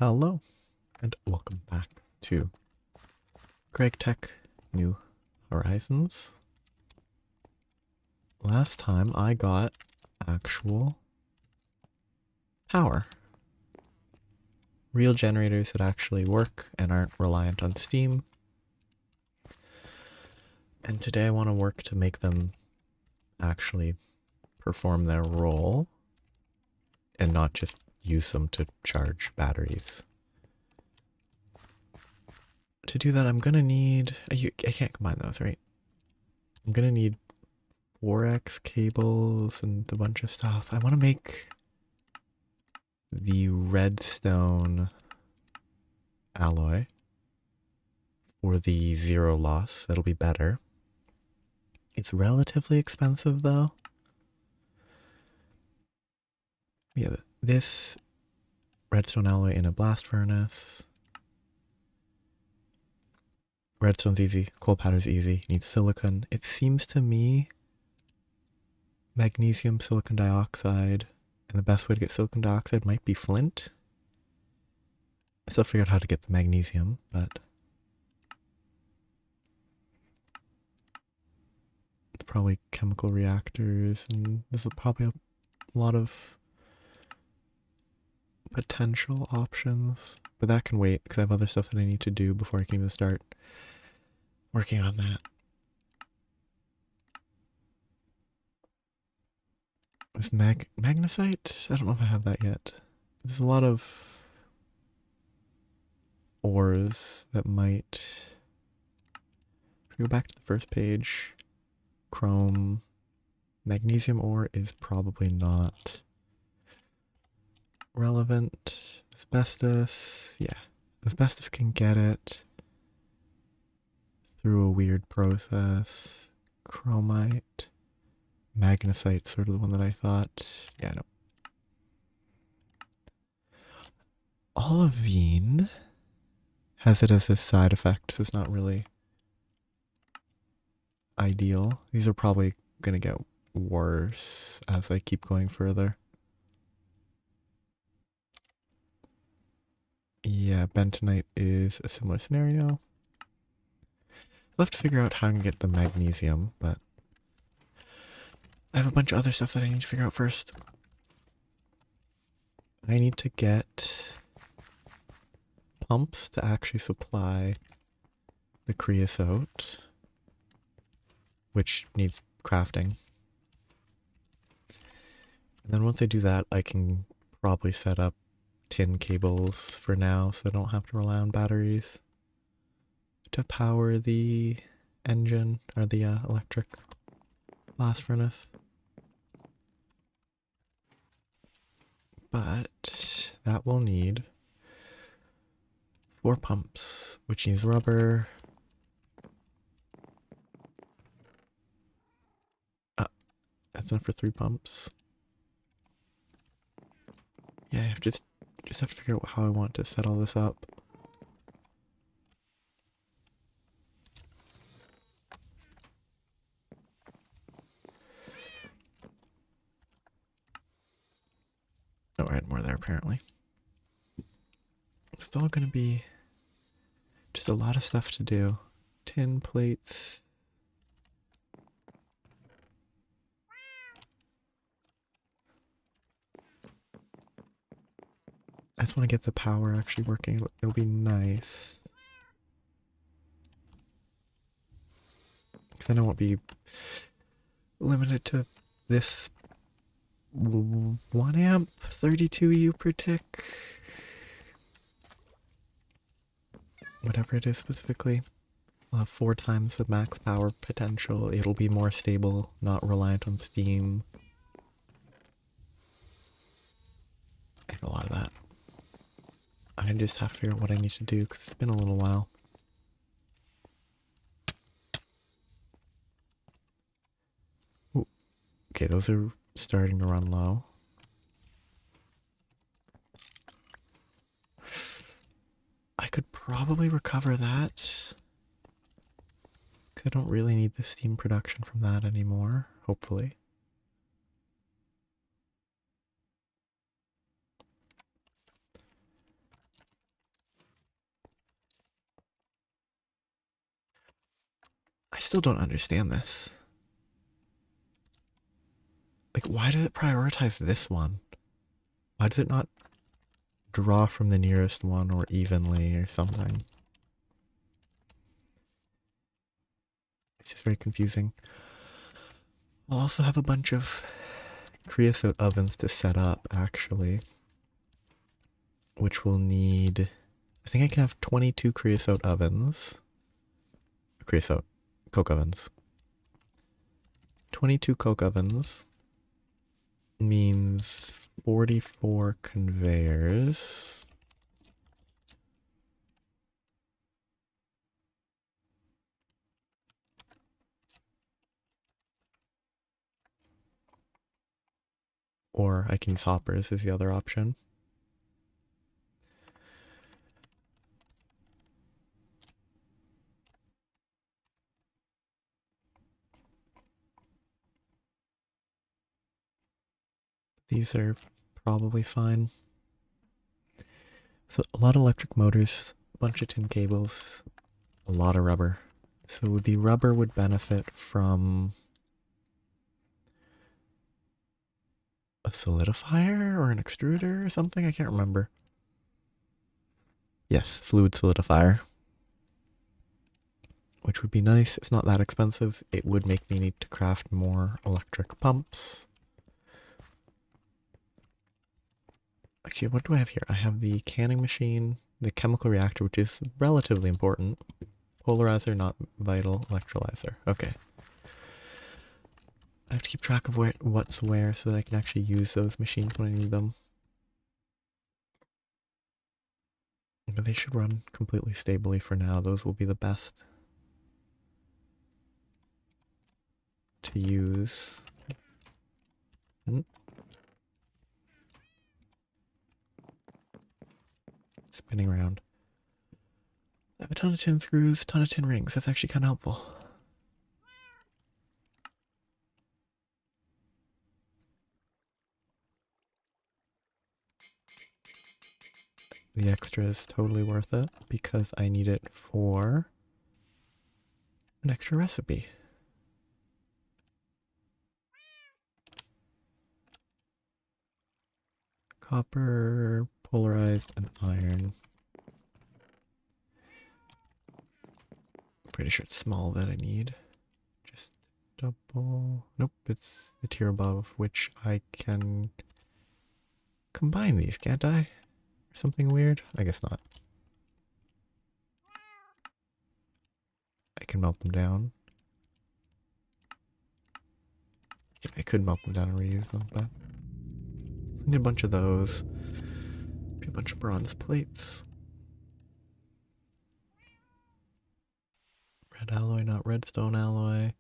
Hello, and welcome back to Greg Tech New Horizons. Last time I got actual power. Real generators that actually work and aren't reliant on steam. And today I want to work to make them actually perform their role and not just use them to charge batteries. To do that, I'm gonna need... I can't combine those, right? I'm gonna need 4x cables and a bunch of stuff. I want to make the redstone alloy for the zero loss. That'll be better. It's relatively expensive though. Yeah, this redstone alloy in a blast furnace. Redstone's easy, coal powder's easy, needs silicon. It seems to me magnesium silicon dioxide, and the best way to get silicon dioxide might be flint. I still figured out how to get the magnesium, but it's probably chemical reactors, and there's probably a lot of potential options, but that can wait because I have other stuff that I need to do before I can even start working on that. Is magnesite? I don't know if I have that yet. There's a lot of ores that might... If we go back to the first page, chrome, magnesium ore is probably not relevant. Asbestos, yeah. Asbestos can get it through a weird process. Chromite. Magnesite's sort of the one that I thought. Yeah, no. Olivine has it as a side effect, so it's not really ideal. These are probably gonna get worse as I keep going further. Yeah, bentonite is a similar scenario. I'll have to figure out how I can get the magnesium, but I have a bunch of other stuff that I need to figure out first. I need to get pumps to actually supply the creosote, which needs crafting. And then once I do that, I can probably set up tin cables for now so I don't have to rely on batteries to power the engine or the electric blast furnace. But that will need 4 pumps, which needs rubber. That's enough for 3 pumps. Yeah, I just have to figure out how I want to set all this up. Oh, I had more there apparently. It's all gonna be just a lot of stuff to do. Tin plates. I just want to get the power actually working. It'll be nice. Because then I won't be limited to this 1 amp 32 U per tick. Whatever it is specifically. I'll have 4 times the max power potential. It'll be more stable, not reliant on steam. And a lot of that. I just have to figure out what I need to do because it's been a little while. Ooh. Okay, those are starting to run low. I could probably recover that. I don't really need the steam production from that anymore, hopefully. still don't understand this. Like, why does it prioritize this one? Why does it not draw from the nearest one or evenly or something? It's just very confusing. I'll also have a bunch of creosote ovens to set up, actually, which will need... I think I can have 22 creosote ovens. Creosote. Coke ovens. 22 coke ovens means 44 conveyors. Or I can use hoppers is the other option. These are probably fine. So a lot of electric motors, a bunch of tin cables, a lot of rubber. So the rubber would benefit from a solidifier or an extruder or something? I can't remember. Yes, fluid solidifier. Which would be nice. It's not that expensive. It would make me need to craft more electric pumps. Actually, what do I have here? I have the canning machine, the chemical reactor, which is relatively important. Polarizer, not vital. Electrolyzer. Okay. I have to keep track of what's where so that I can actually use those machines when I need them. But they should run completely stably for now. Those will be the best to use. Spinning around. I have a ton of tin screws, a ton of tin rings. That's actually kind of helpful. The extra is totally worth it because I need it for an extra recipe. Copper, polarized, and iron. I'm pretty sure it's small that I need. Just double. Nope, it's the tier above, which I can combine these, can't I? Or something weird? I guess not. I can melt them down. Yeah, I could melt them down and reuse them, but I need a bunch of those. A bunch of bronze plates. Red alloy, not redstone alloy.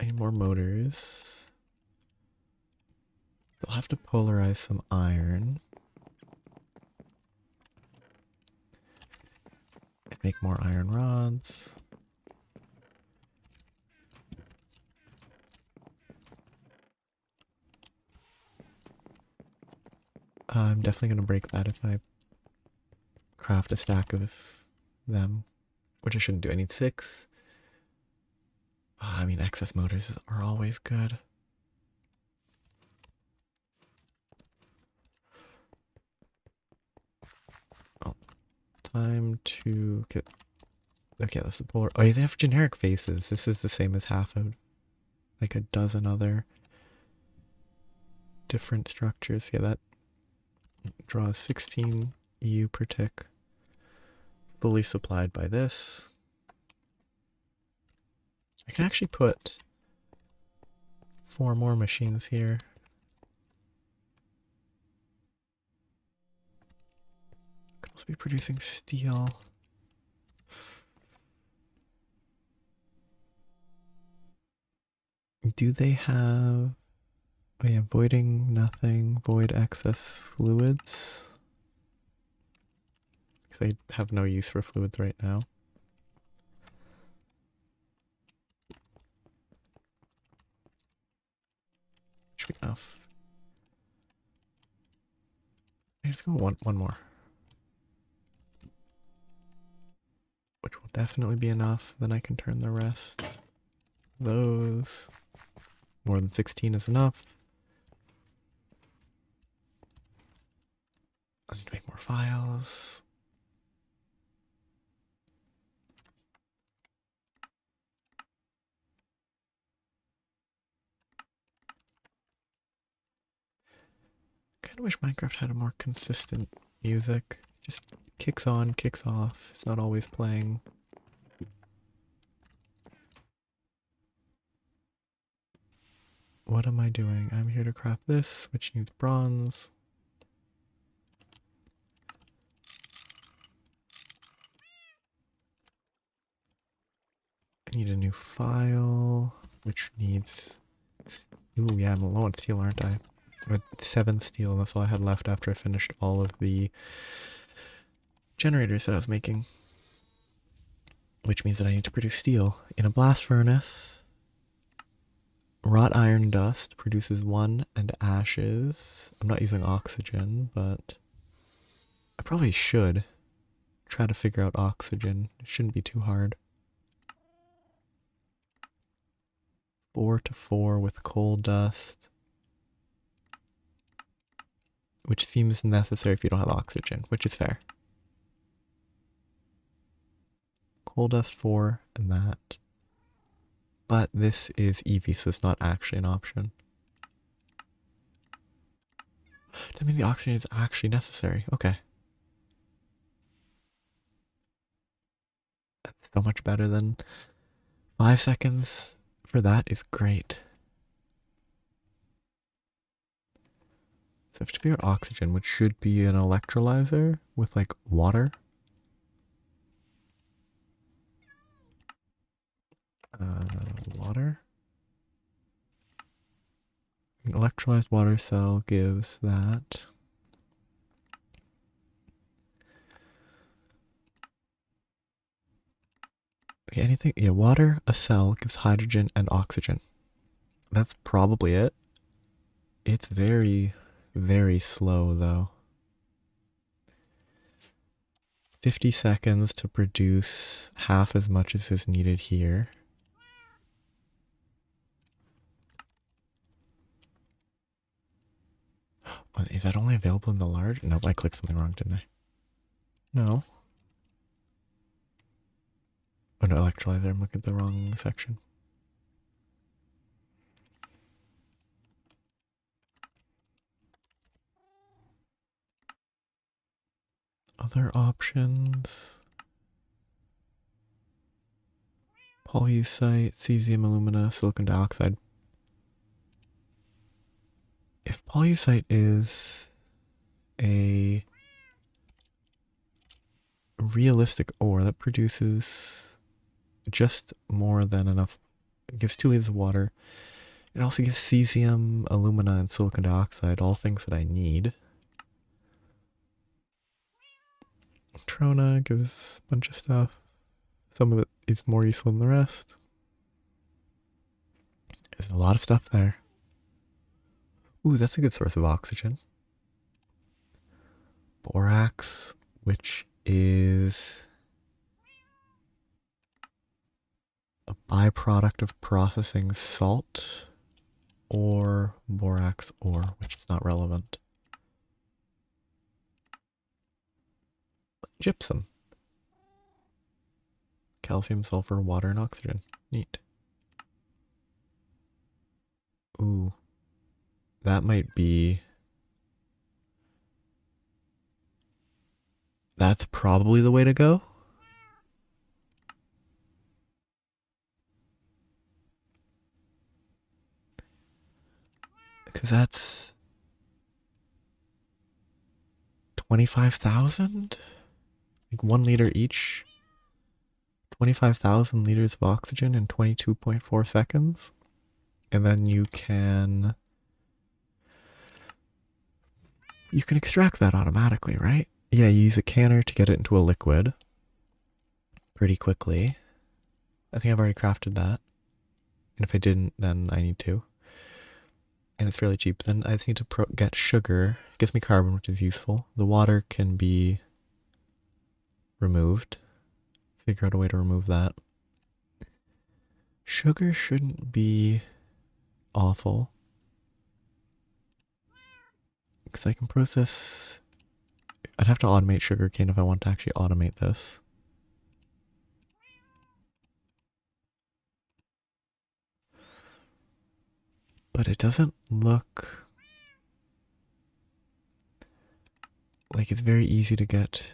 I need more motors. I'll have to polarize some iron. And make more iron rods. I'm definitely going to break that if I craft a stack of them, which I shouldn't do. I need 6. I mean, excess motors are always good. Oh, time to get... Okay, that's the polar... Oh, they have generic faces. This is the same as half of... like a dozen other different structures. Yeah, that draws 16 EU per tick. Fully supplied by this. I can actually put 4 more machines here. Could also be producing steel. Do they have... Oh yeah, voiding nothing, void excess fluids. Because I have no use for fluids right now. Should be enough. Let's go one more. Which one? definitely be enough. Then I can turn the rest. Those. More than 16 is enough. I need to make more files. Kind of wish Minecraft had a more consistent music. Just kicks on, kicks off. It's not always playing. What am I doing? I'm here to craft this, which needs bronze. I need a new file, which needs... Ooh, yeah, I'm low on steel, aren't I? I'm at 7 steel, and that's all I had left after I finished all of the generators that I was making. Which means that I need to produce steel in a blast furnace. Wrought iron dust produces 1, and ashes. I'm not using oxygen, but I probably should try to figure out oxygen. It shouldn't be too hard. 4 to 4 with coal dust, which seems necessary if you don't have oxygen, which is fair. Coal dust 4 and that. But this is easy, so it's not actually an option. Does that mean the oxygen is actually necessary? Okay. That's so much better than 5 seconds for that is great. So I have to figure out oxygen, which should be an electrolyzer with like water. Water. An electrolyzed water cell gives that. Okay, anything? Yeah, water, a cell gives hydrogen and oxygen. That's probably it. It's very, very slow though. 50 seconds to produce half as much as is needed here. Is that only available in the large? Nope, I clicked something wrong, didn't I? No. Oh no, electrolyzer, I'm looking at the wrong section. Other options. Polyusite, cesium, alumina, silicon dioxide. If polyusite is a realistic ore that produces just more than enough, it gives 2 liters of water. It also gives cesium, alumina, and silicon dioxide, all things that I need. Trona gives a bunch of stuff. Some of it is more useful than the rest. There's a lot of stuff there. Ooh, that's a good source of oxygen. Borax, which is a byproduct of processing salt, or borax ore, which is not relevant. Gypsum. Calcium, sulfur, water, and oxygen. Neat. Ooh. That might be... That's probably the way to go. Because that's 25,000? Like 1 liter each. 25,000 liters of oxygen in 22.4 seconds. And then you can extract that automatically, right? Yeah, you use a canner to get it into a liquid pretty quickly. I think I've already crafted that. And if I didn't, then I need to. And it's fairly cheap. Then I just need to get sugar. It gives me carbon, which is useful. The water can be removed. figure out a way to remove that. Sugar shouldn't be awful. Because I can process... I'd have to automate sugarcane if I want to actually automate this. But it doesn't look like it's very easy to get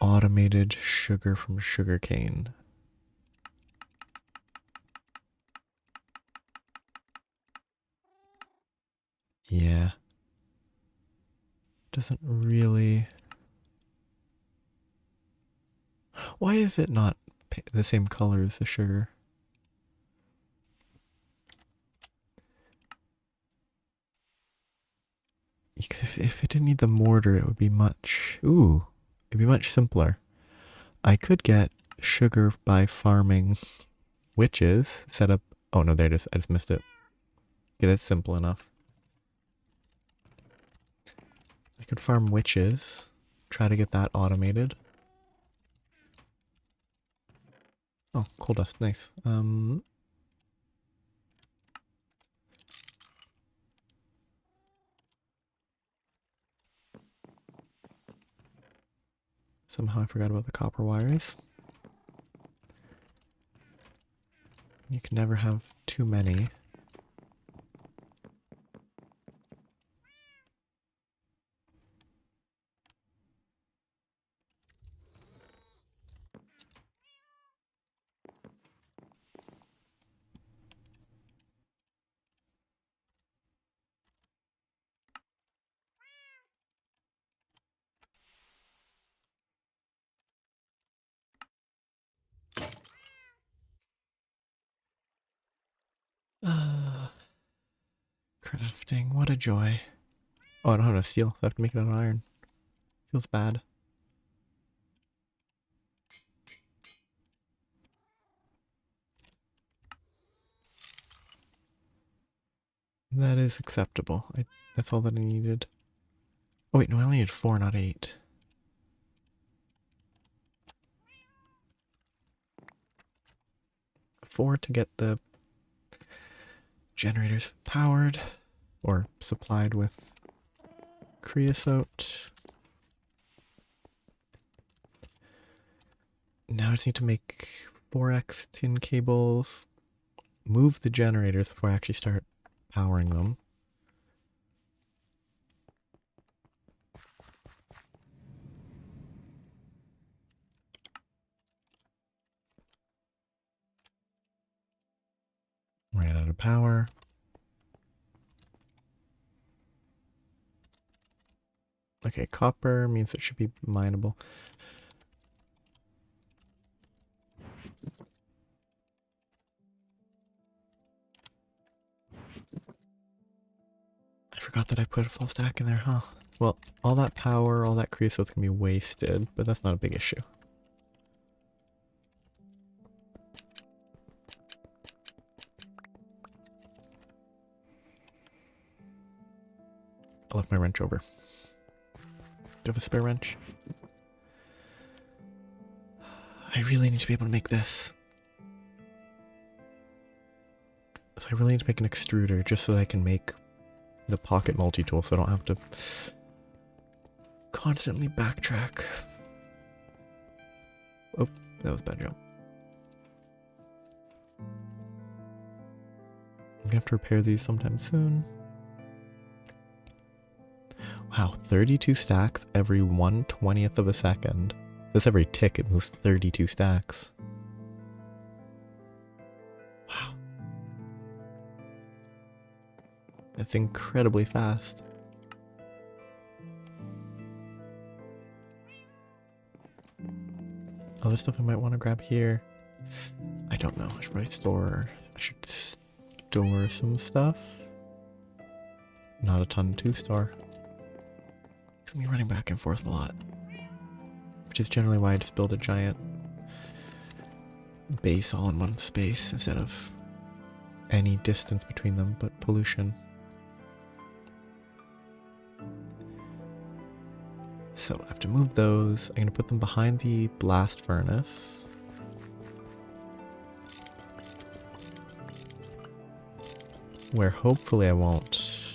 automated sugar from sugarcane. Yeah. Doesn't really... Why is it not the same color as the sugar? Because if it didn't need the mortar, it would be much... Ooh, it'd be much simpler. I could get sugar by farming witches. Set up... Oh no, there it is. I just missed it. Okay, that's simple enough. I could farm witches. Try to get that automated. Oh, coal dust. Nice. Somehow I forgot about the copper wires. You can never have too many. Crafting, what a joy. Oh, I don't have enough steel. I have to make it out of iron. Feels bad. That is acceptable. That's all that I needed. Oh wait, no, I only need 4, not 8. Four to get the generators powered or supplied with creosote. Now I just need to make 4x tin cables, move the generators before I actually start powering them. Ran out of power. Okay, copper means it should be mineable. I forgot that I put a full stack in there, huh? Well, all that power, all that creosote's gonna be wasted, but that's not a big issue. I left my wrench over. Do you have a spare wrench? I really need to be able to make this. So I really need to make an extruder just so that I can make the pocket multi-tool so I don't have to constantly backtrack. Oh, that was a bad jump. I'm gonna have to repair these sometime soon. Wow, 32 stacks every 1/20th of a second. That's every tick, it moves 32 stacks. Wow. That's incredibly fast. Other stuff I might want to grab here. I don't know. I should probably store some stuff. Not a ton to store. It's me running back and forth a lot. Which is generally why I just build a giant base all in one space instead of any distance between them but pollution. So I have to move those. I'm going to put them behind the blast furnace. Where hopefully I won't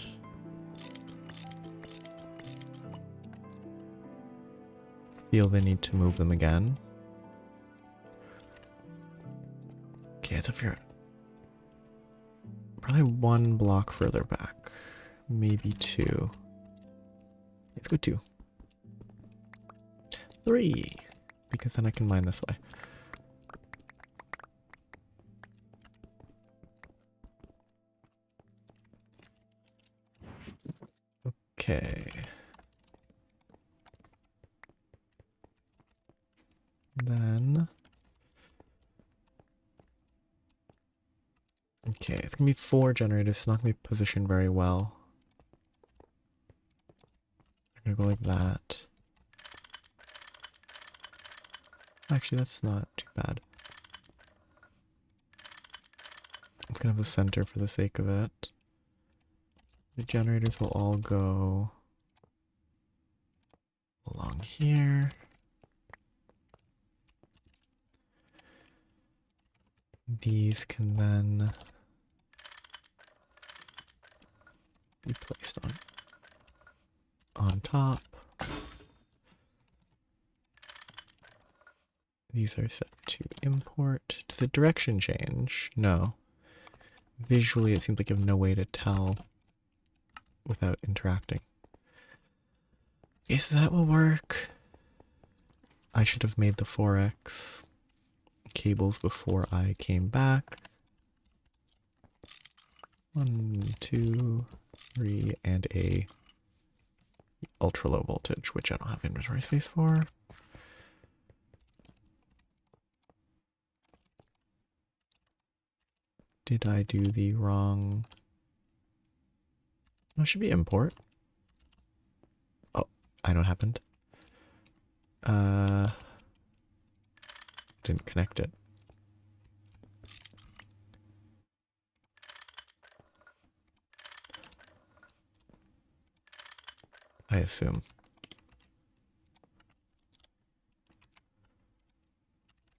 feel the need to move them again. Okay, it's up here. Probably one block further back. Maybe two. Let's go 2. 3. Because then I can mine this way. Okay. Then... Okay, it's gonna be 4 generators. It's not gonna be positioned very well. I'm gonna go like that. Actually, that's not too bad. It's gonna have the center for the sake of it. The generators will all go along here. These can then be placed on top. These are set to import. Does the direction change? No. Visually, it seems like you have no way to tell without interacting. Okay, so that will work. I should have made the 4x cables before I came back. 1, 2, 3, and a ultra low voltage, which I don't have inventory space for. Did I do the wrong? No, it should be import. Oh, I know what happened. Didn't connect it. I assume.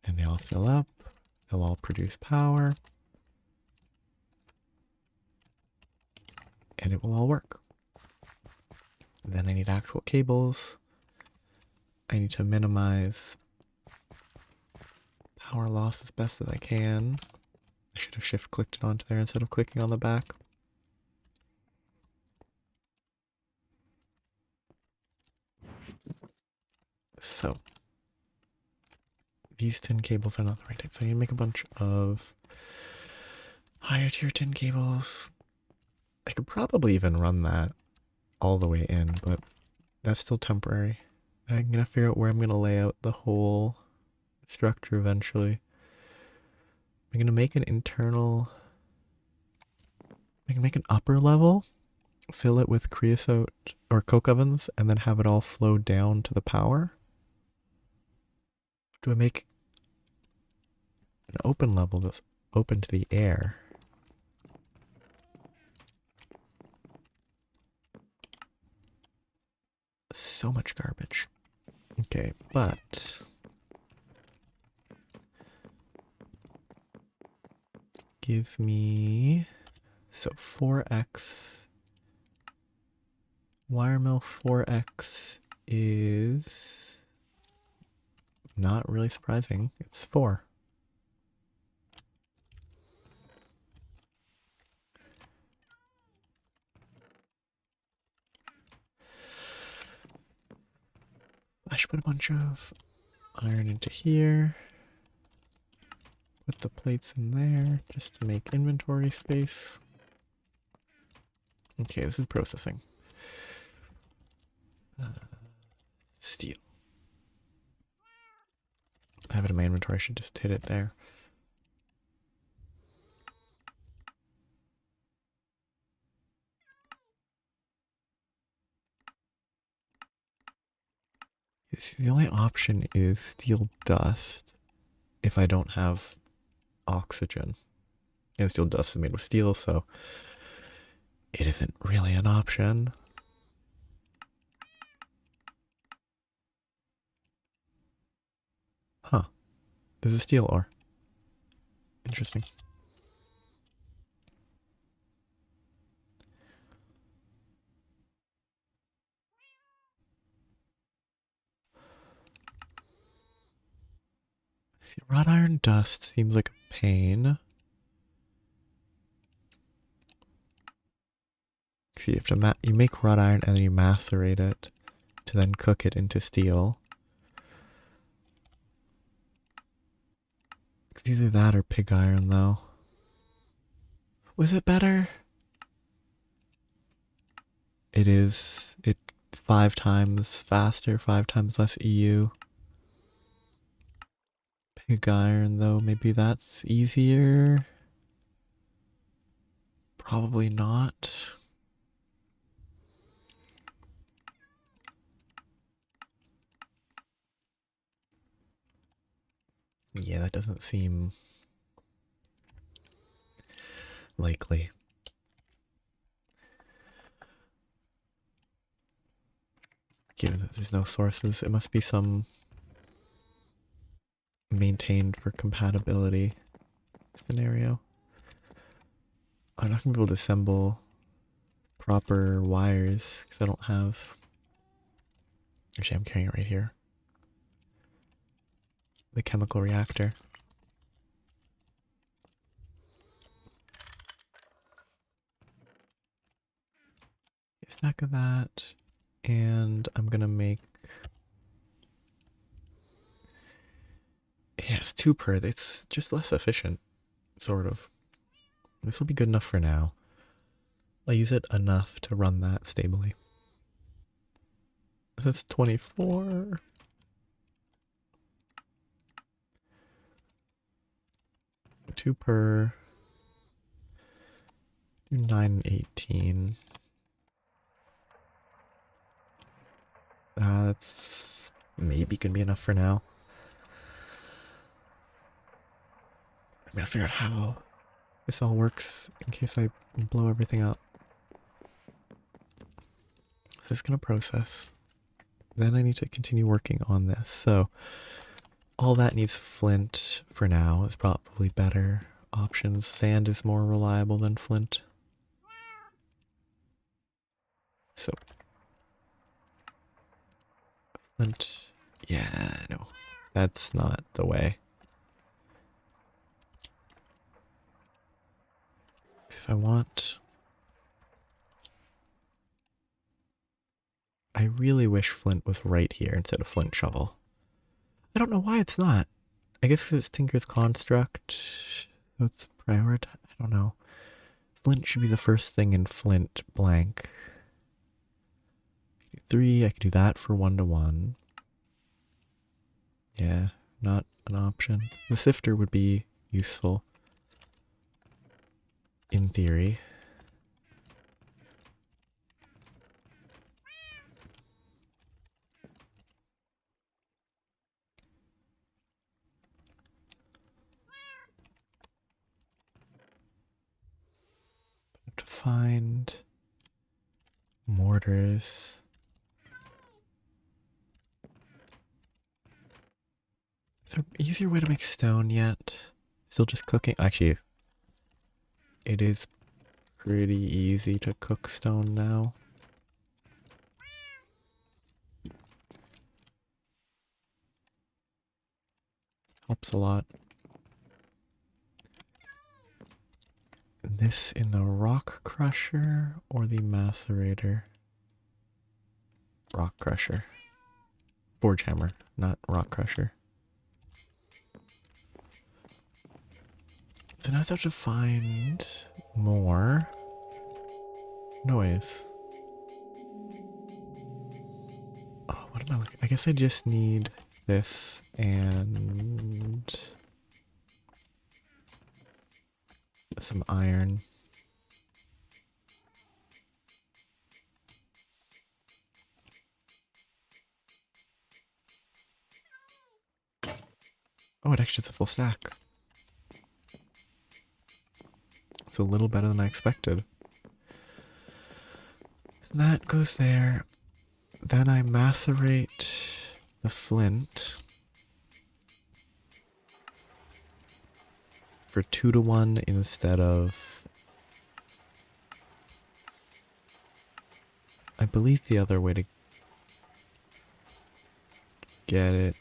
And they all fill up. They'll all produce power. And it will all work. Then I need actual cables. I need to minimize power loss as best as I can. I should have shift clicked it onto there instead of clicking on the back. So these tin cables are not the right type, so I need to make a bunch of higher tier tin cables. I could probably even run that all the way in, but that's still temporary. I'm gonna figure out where I'm gonna lay out the whole structure eventually. I'm gonna make an internal. I can make an upper level, fill it with creosote or coke ovens, and then have it all flow down to the power. Do I make an open level that's open to the air? So much garbage. Okay, but give me, so 4x, wire mill 4x is not really surprising. It's 4. I should put a bunch of iron into here. Put the plates in there just to make inventory space. Okay, this is processing. Steel. I have it in my inventory. I should just hit it there. The only option is steel dust if I don't have oxygen. And steel dust is made with steel, so it isn't really an option. There's a steel ore. Interesting. See, wrought iron dust seems like a pain. See, you have to you make wrought iron and then you macerate it to then cook it into steel. It's either that or pig iron, though. Was it better? It is. It 5 times faster, 5 times less EU. Pig iron, though, maybe that's easier. Probably not. Yeah, that doesn't seem likely. Given that there's no sources, it must be some maintained for compatibility scenario. I'm not gonna be able to assemble proper wires because I don't have. Actually, I'm carrying it right here. The chemical reactor. A stack of that, and I'm gonna make. Yeah, it's 2 per. It's just less efficient, sort of. This will be good enough for now. I'll use it enough to run that stably. That's 24. Two per. Do 9 and 18. That's maybe gonna be enough for now. I'm gonna figure out how this all works in case I blow everything up. This is gonna process. Then I need to continue working on this. So all that needs flint for now is probably better options. Sand is more reliable than flint. So flint, yeah, no, that's not the way. If I want, I really wish flint was right here instead of flint shovel. I don't know why it's not. I guess because it's Tinker's construct, so it's prioritized. I don't know. Flint should be the first thing in flint blank. 3, I could do that for 1-to-1. Yeah, not an option. The sifter would be useful. In theory. To find mortars. Is there an easier way to make stone yet? Still just cooking? Actually, it is pretty easy to cook stone now. Helps a lot. This in the rock crusher or the macerator? Rock crusher. Forge hammer, not rock crusher. So now I have to find more noise. Oh, what am I looking? I guess I just need this and some iron. Oh, it actually is a full stack. It's a little better than I expected. And that goes there. Then I macerate the flint. for 2-to-1 instead of... I believe the other way to get it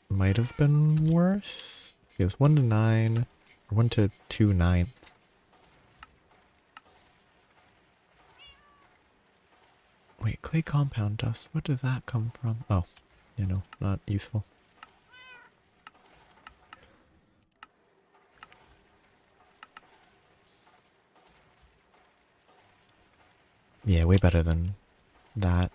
might have been worse. It was 1-to-9, or 1-to-2/9. Wait, clay compound dust, what does that come from? Oh, you know, not useful. Yeah, way better than that.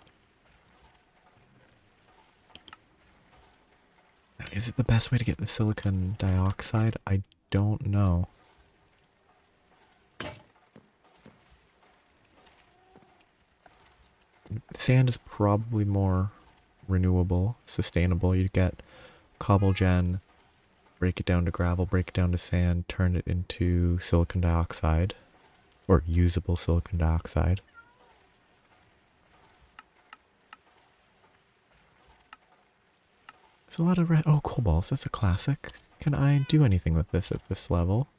Is it the best way to get the silicon dioxide? I don't know. Sand is probably more renewable, sustainable. You'd get cobble gen, break it down to gravel, break it down to sand, turn it into silicon dioxide, or usable silicon dioxide. There's a lot of oh, cobalts, that's a classic. Can I do anything with this at this level?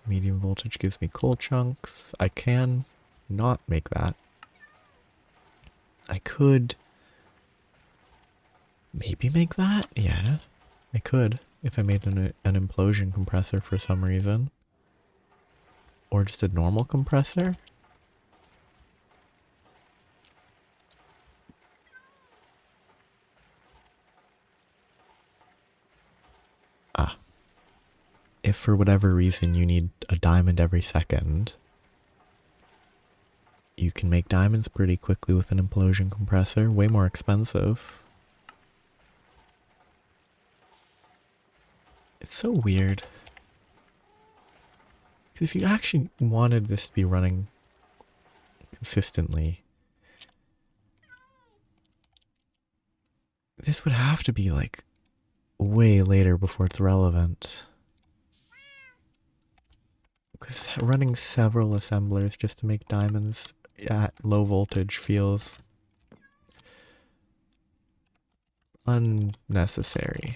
Medium voltage gives me coal chunks. I can not make that. I could maybe make that? Yeah, I could if I made an implosion compressor for some reason. Or just a normal compressor. Ah. If for whatever reason you need a diamond every second, you can make diamonds pretty quickly with an implosion compressor. Way more expensive. It's so weird. Because if you actually wanted this to be running consistently, this would have to be like way later before it's relevant. Because running several assemblers just to make diamonds at low voltage feels unnecessary.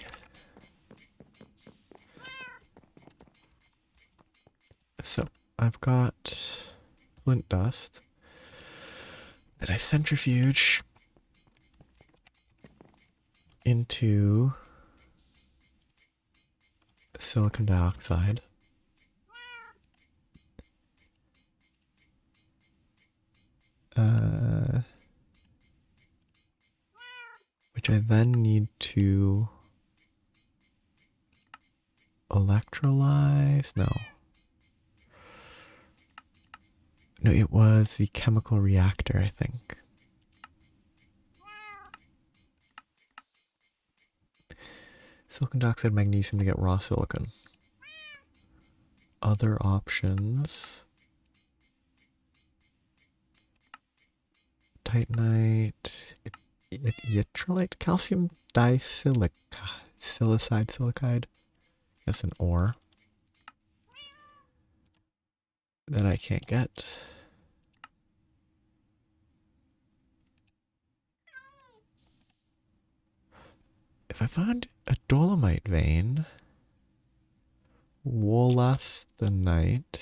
So I've got flint dust that I centrifuge into silicon dioxide. Which I then need to electrolyze. No, it was the chemical reactor, I think. Silicon dioxide, magnesium to get raw silicon. Other options. Titanite, yttrite, calcium disilicide, silicide. That's an ore that I can't get. If I find a dolomite vein, wollastonite,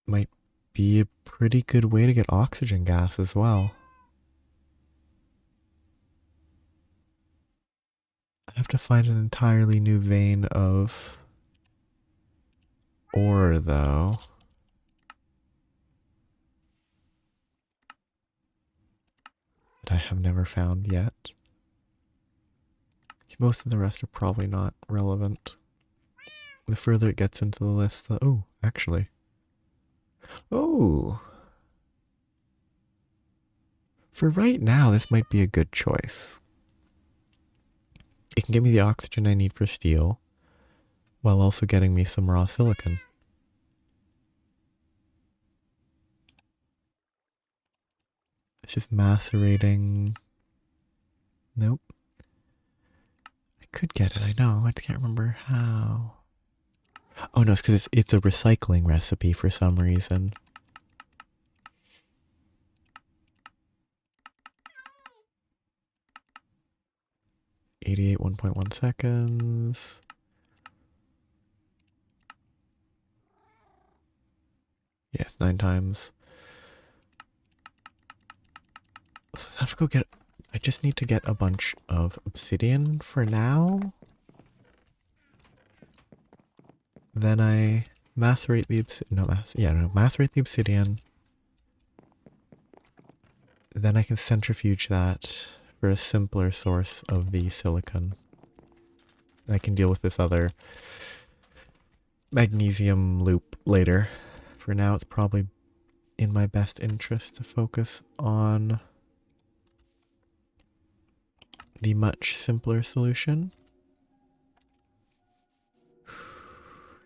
might be a pretty good way to get oxygen gas as well. I have to find an entirely new vein of ore, though. That I have never found yet. Most of the rest are probably not relevant. The further it gets into the list, the oh, actually. Oh! For right now, this might be a good choice. It can give me the oxygen I need for steel, while also getting me some raw silicon. It's just macerating. Nope. I could get it, I know. I can't remember how. Oh no, it's because it's a recycling recipe for some reason. 88, 1.1 seconds. Yes, 9 times. So I have to go get... I just need to get a bunch of obsidian for now. Then I macerate the obsidian. Macerate the obsidian. Then I can centrifuge that for a simpler source of the silicon. I can deal with this other magnesium loop later. For now, it's probably in my best interest to focus on the much simpler solution.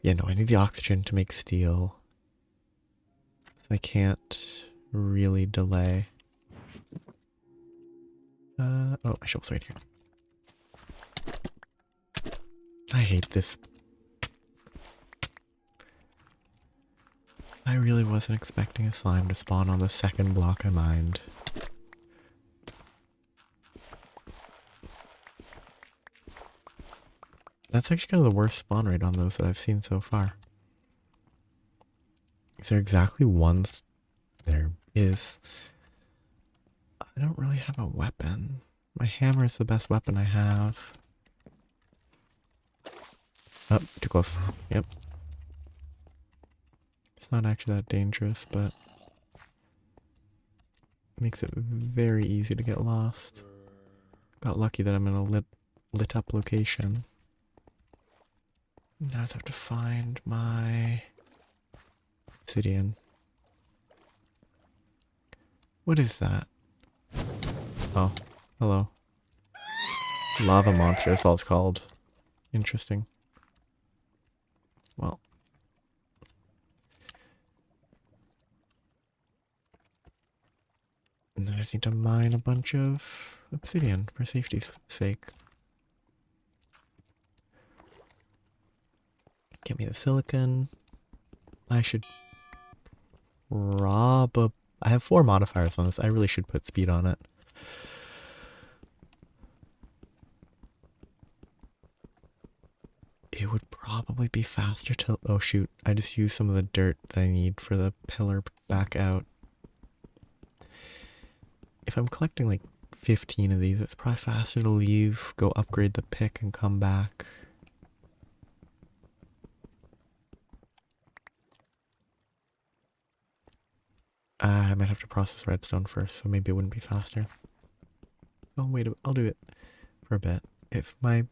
Yeah, no, I need the oxygen to make steel. So I can't really delay. Oh, my shovel's right here. I hate this. I really wasn't expecting a slime to spawn on the second block I mined. That's actually kind of the worst spawn rate on those that I've seen so far. Is there exactly one? There is. I don't really have a weapon. My hammer is the best weapon I have. Oh, too close. Yep. It's not actually that dangerous, but makes it very easy to get lost. Got lucky that I'm in a lit up location. Now I just have to find my obsidian. What is that? Oh, hello. Lava monster, that's all it's called. Interesting. Well. And then I just need to mine a bunch of obsidian for safety's sake. Get me the silicon. I should I have 4 modifiers on this. I really should put speed on it. It would probably be faster to... Oh shoot, I just used some of the dirt that I need for the pillar back out. If I'm collecting like 15 of these, it's probably faster to leave, go upgrade the pick and come back. I might have to process redstone first, so maybe it wouldn't be faster. Oh wait, I'll do it for a bit. If I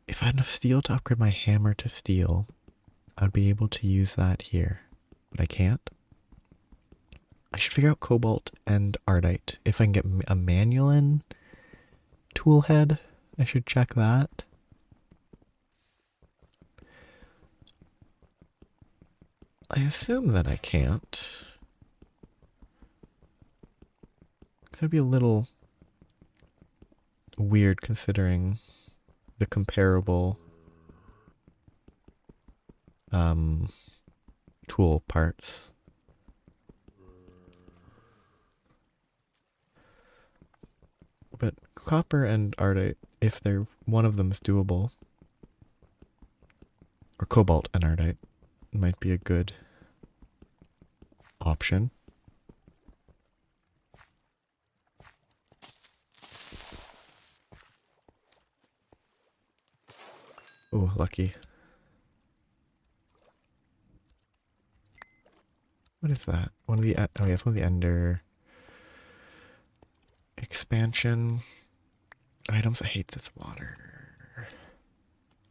had enough steel to upgrade my hammer to steel, I'd be able to use that here. But I can't. I should figure out cobalt and ardite. If I can get a manual tool head, I should check that. I assume that I can't. That'd be a little weird considering the comparable tool parts. But copper and ardite, if one of them is doable, or cobalt and ardite, might be a good option. Oh, lucky. What is that? One of the oh yeah, it's one of the ender expansion items. I hate this water.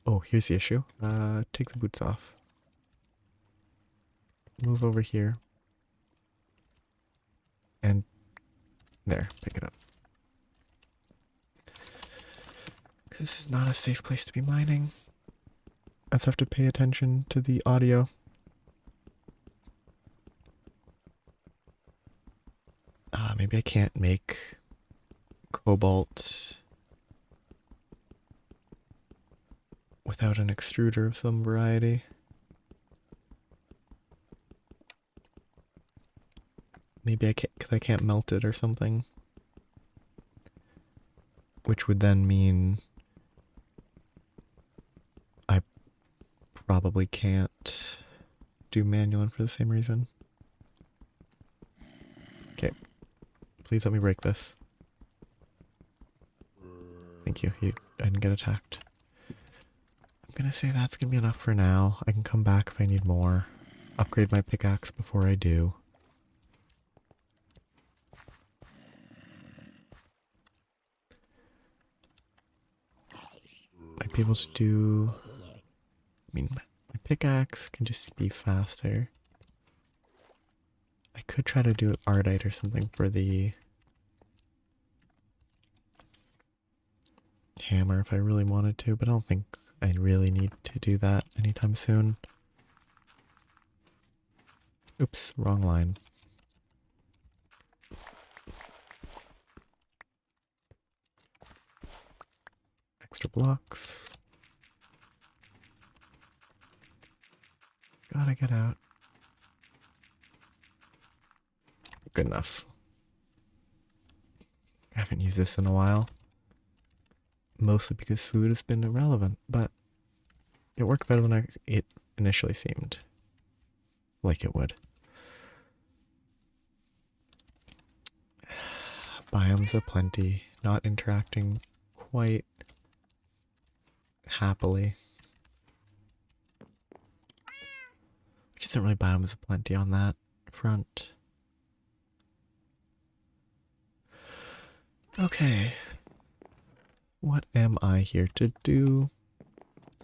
Oh, here's the issue. Take the boots off. Move over here. And there, pick it up. This is not a safe place to be mining. I just have to pay attention to the audio. Maybe I can't make cobalt without an extruder of some variety. Maybe I can't, because I can't melt it or something. which would then mean I probably can't do manual for the same reason. Okay, please let me break this. Thank you. I didn't get attacked. I'm gonna say that's gonna be enough for now. I can come back if I need more. Upgrade my pickaxe before I do. Might be able to do... I mean, my pickaxe can just be faster. I could try to do Ardite or something for the hammer if I really wanted to, but I don't think I really need to do that anytime soon. Oops, wrong line. Extra blocks. Gotta get out. Good enough. I haven't used this in a while. Mostly because food has been irrelevant, but it worked better than it initially seemed like it would. Biomes aplenty, not interacting quite happily. Which isn't really biomes aplenty on that front. Okay. What am I here to do?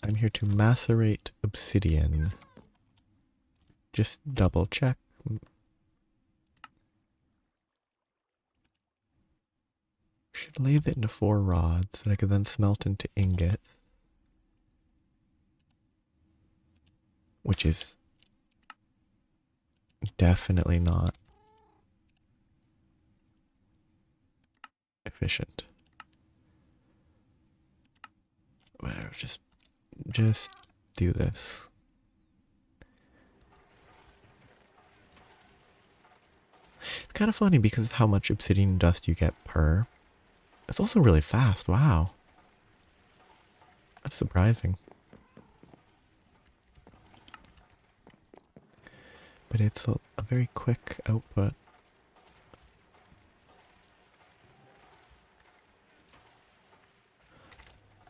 I'm here to macerate obsidian. Just double check. Should lathe it into 4 rods that I could then smelt into ingots. Which is definitely not efficient. Whatever, just do this. It's kind of funny because of how much obsidian dust you get per. It's also really fast, wow. That's surprising. But it's a very quick output.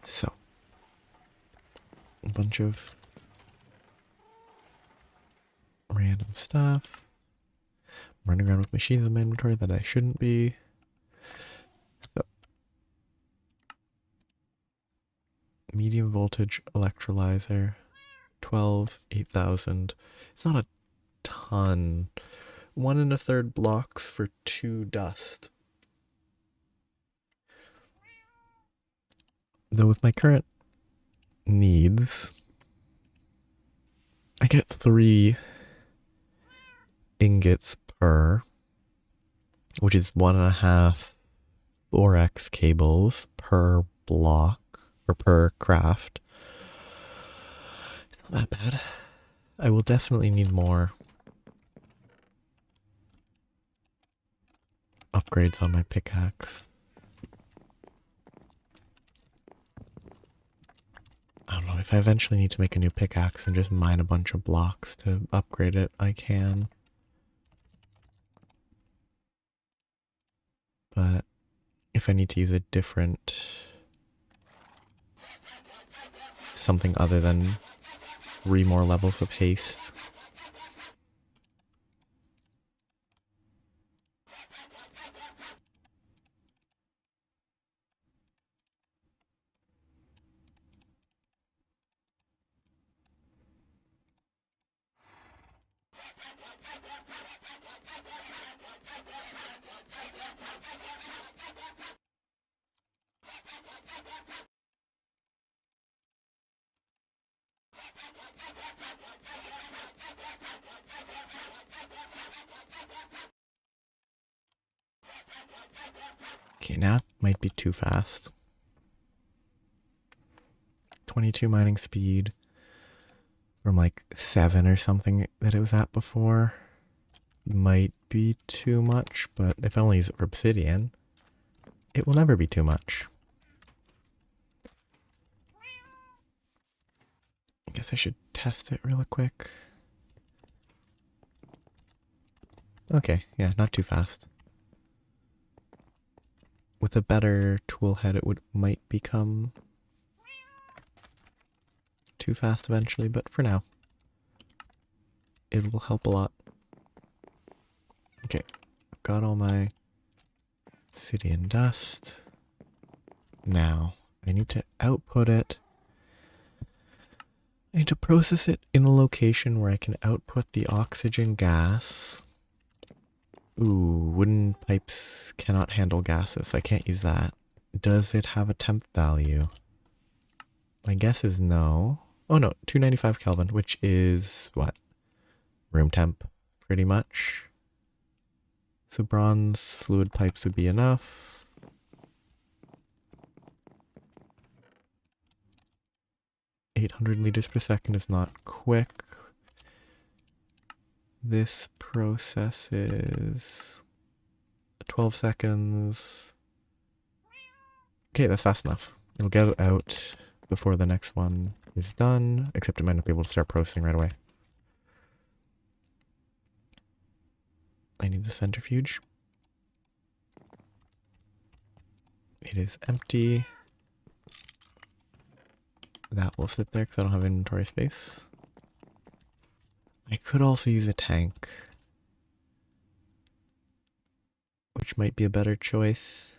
So, a bunch of random stuff. I'm running around with machines in my inventory that I shouldn't be. So, medium voltage electrolyzer, 12, 8,000. It's not a ton. 1 1/3 blocks for 2 dust. Though with my current needs, I get 3 ingots per, which is 1.5 4x cables per block, or per craft. It's not that bad. I will definitely need more upgrades on my pickaxe. I don't know, if I eventually need to make a new pickaxe and just mine a bunch of blocks to upgrade it, I can. But if I need to use a different... something other than 3 more levels of haste. Okay, now it might be too fast. 22 mining speed from like 7 or something that it was at before. Might be too much, but if I only use it for obsidian, it will never be too much. guess I should test it real quick. Okay, yeah, not too fast. With a better tool head, it might become too fast eventually, but for now, it will help a lot. Okay, I've got all my city and dust. Now, I need to output it. I need to process it in a location where I can output the oxygen gas. Ooh, wooden pipes cannot handle gases, so I can't use that. Does it have a temp value? My guess is no. Oh no, 295 Kelvin, which is what? Room temp, pretty much. So bronze fluid pipes would be enough. $800 liters per second is not quick. This processes 12 seconds. Okay, that's fast enough. It'll get it out before the next one is done, except it might not be able to start processing right away. I need the centrifuge. It is empty. That will sit there because I don't have inventory space. I could also use a tank, which might be a better choice.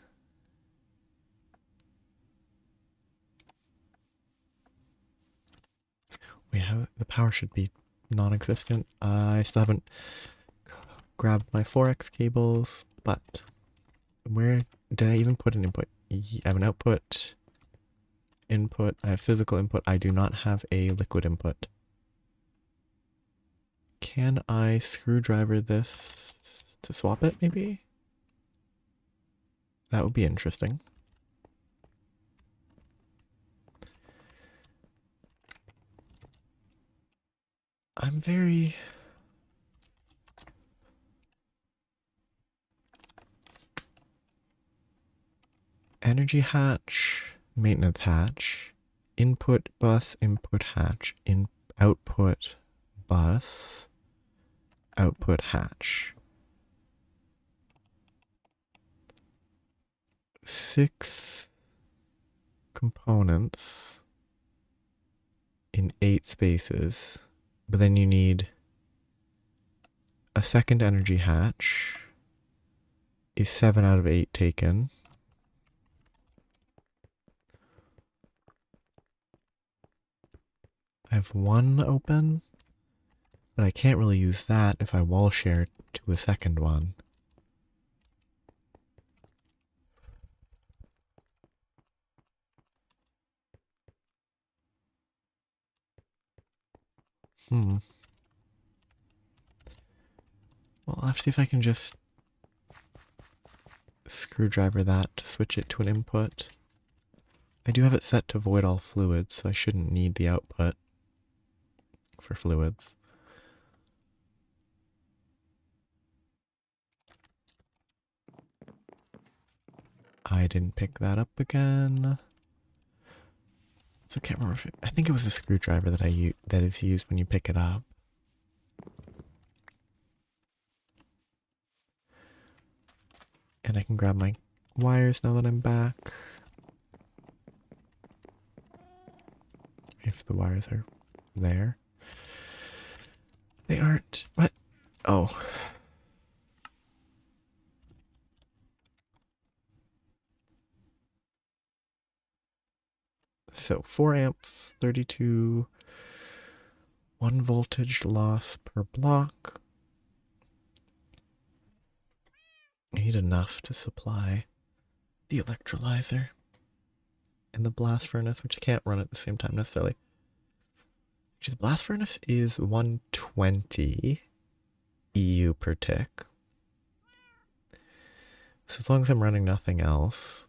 We have, the power should be non-existent. I still haven't grabbed my 4x cables, but where did I even put an input? I have an output, input, I have physical input. I do not have a liquid input. Can I screwdriver this to swap it, maybe? That would be interesting. I'm very... Energy hatch, maintenance hatch, input bus, input hatch, output bus, output hatch. 6 components in 8 spaces, but then you need a second energy hatch. Is 7 out of 8 taken? I have 1 open, but I can't really use that if I wall share to a second one. Well, I'll have to see if I can just screwdriver that to switch it to an input. I do have it set to void all fluids, so I shouldn't need the output for fluids. I didn't pick that up again. So I can't remember if I think it was a screwdriver that that is used when you pick it up. And I can grab my wires now that I'm back. If the wires are there. They aren't. What? Oh. So 4 amps, 32, 1 voltage loss per block. I need enough to supply the electrolyzer and the blast furnace, which can't run at the same time necessarily. Which is, blast furnace is 120 EU per tick. So as long as I'm running nothing else,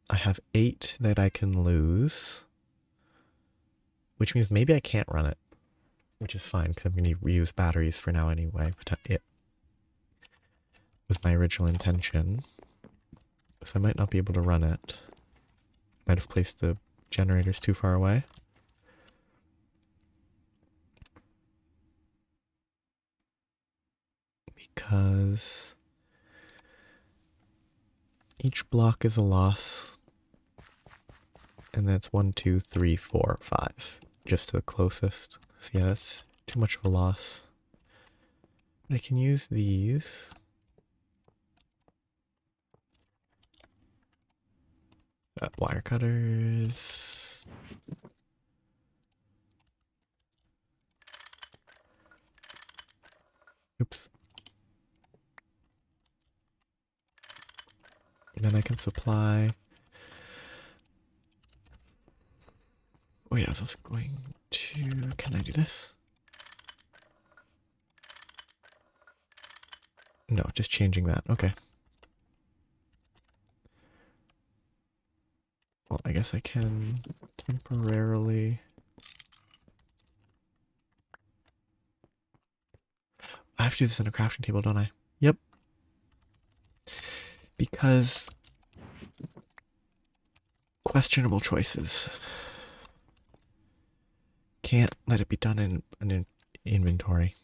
I have 8 that I can lose, which means maybe I can't run it, which is fine because I'm going to reuse batteries for now anyway. But it was my original intention, so I might not be able to run it. Might have placed the generators too far away. because each block is a loss. And that's 1, 2, 3, 4, 5. Just to the closest. So yeah, that's too much of a loss. But I can use these. Wire cutters. Oops. And then I can supply. Oh yeah, I was going to. Can I do this? No, just changing that. Okay. Well, I guess I can temporarily. I have to do this on a crafting table, don't I? Yep. Because questionable choices. Can't let it be done in an inventory.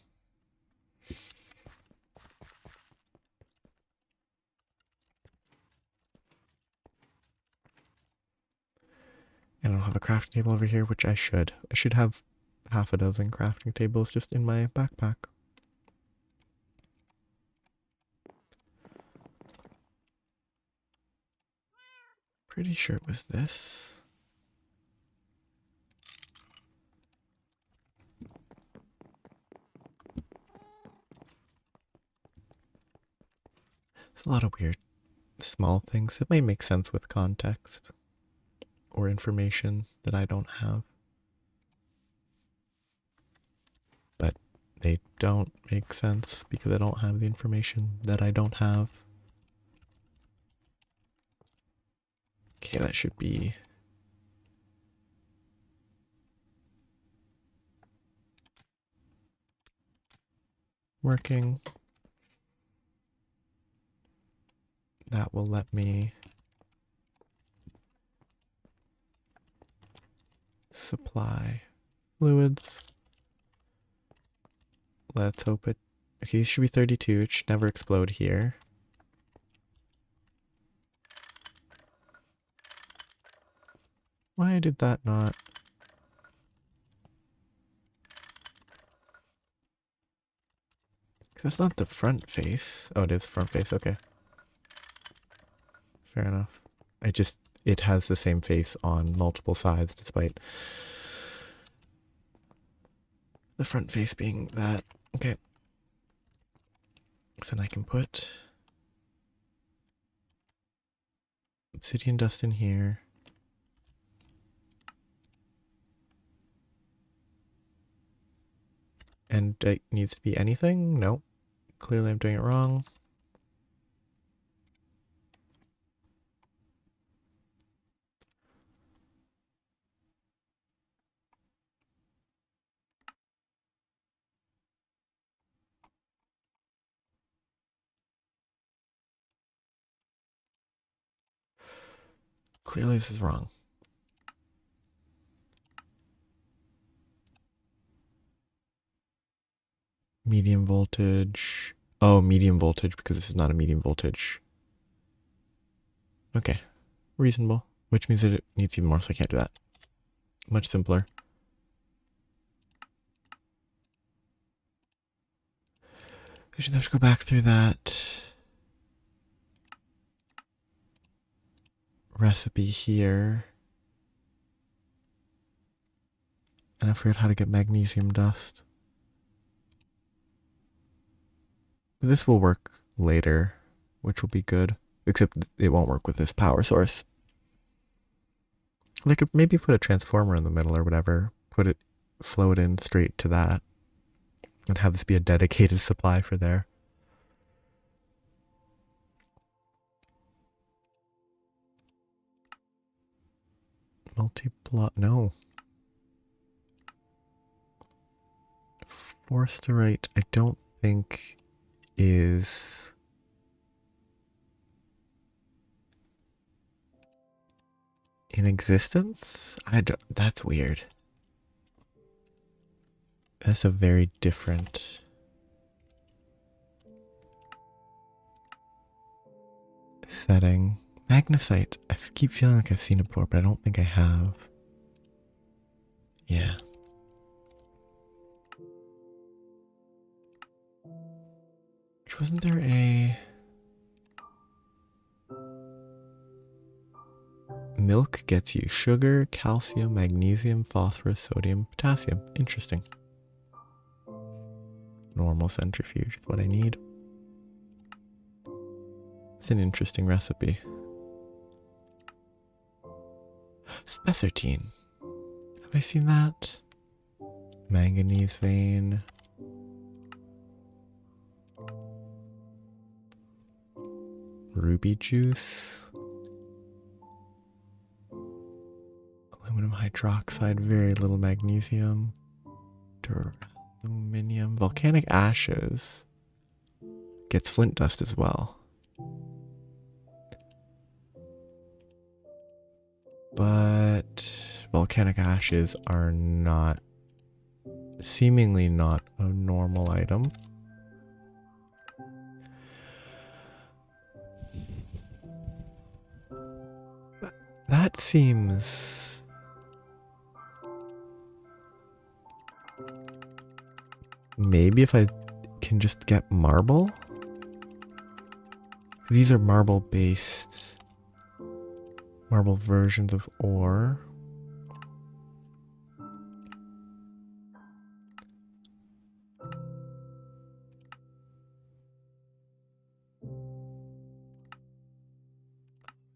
And I don't have a crafting table over here, which I should. I should have half a dozen crafting tables just in my backpack. Pretty sure it was this. It's a lot of weird small things that may make sense with context or information that I don't have. But they don't make sense because I don't have the information that I don't have. Okay, that should be working. That will let me supply fluids. Let's hope it. Okay, these should be 32. It should never explode here. Why did that not? That's not the front face. Oh, it is the front face. Okay. Fair enough. It has the same face on multiple sides despite the front face being that. Okay. So then I can put obsidian dust in here. And it needs to be anything? No. Clearly I'm doing it wrong. Clearly this is wrong. Medium voltage. Oh, medium voltage because this is not a medium voltage. Okay. Reasonable. Which means that it needs even more, so I can't do that. Much simpler. I should have to go back through that recipe here. And I forgot how to get magnesium dust. This will work later, which will be good. Except it won't work with this power source. They could maybe put a transformer in the middle or whatever. Flow it in straight to that. And have this be a dedicated supply for there. Multi-block, no. Forsterite, I don't think is in existence. That's weird. That's a very different setting. Magnesite. I keep feeling like I've seen it before, but I don't think I have. Yeah. Wasn't there a... Milk gets you sugar, calcium, magnesium, phosphorus, sodium, potassium. Interesting. Normal centrifuge is what I need. It's an interesting recipe. Spessartine. Have I seen that? Manganese vein. Ruby juice. Aluminum hydroxide, very little magnesium. Aluminium. Volcanic ashes. Gets flint dust as well. But volcanic ashes are not, seemingly not a normal item. That seems... Maybe if I can just get marble? These are marble-based... Marble versions of ore.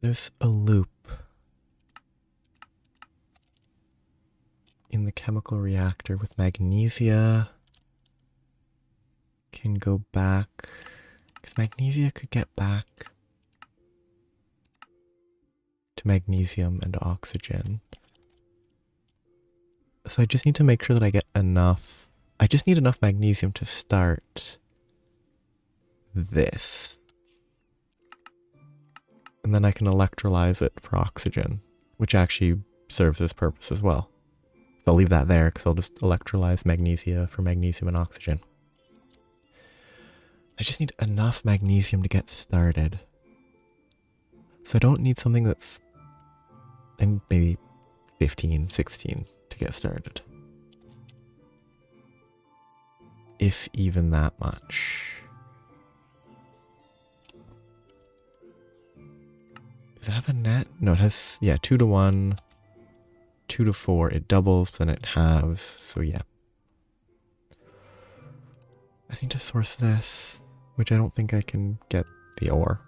There's a loop in the chemical reactor with magnesia. Can go back, because magnesia could get back to magnesium and oxygen. So I just need to make sure that I get enough. I just need enough magnesium to start this. And then I can electrolyze it for oxygen, which actually serves this purpose as well. So I'll leave that there because I'll just electrolyze magnesia for magnesium and oxygen. I just need enough magnesium to get started. So I don't need something that's maybe 15, 16 to get started. If even that much. Does it have a net? No, it has, yeah, 2 to 1, 2 to 4. It doubles, but then it halves. So yeah. I need to source this, which I don't think I can get the ore.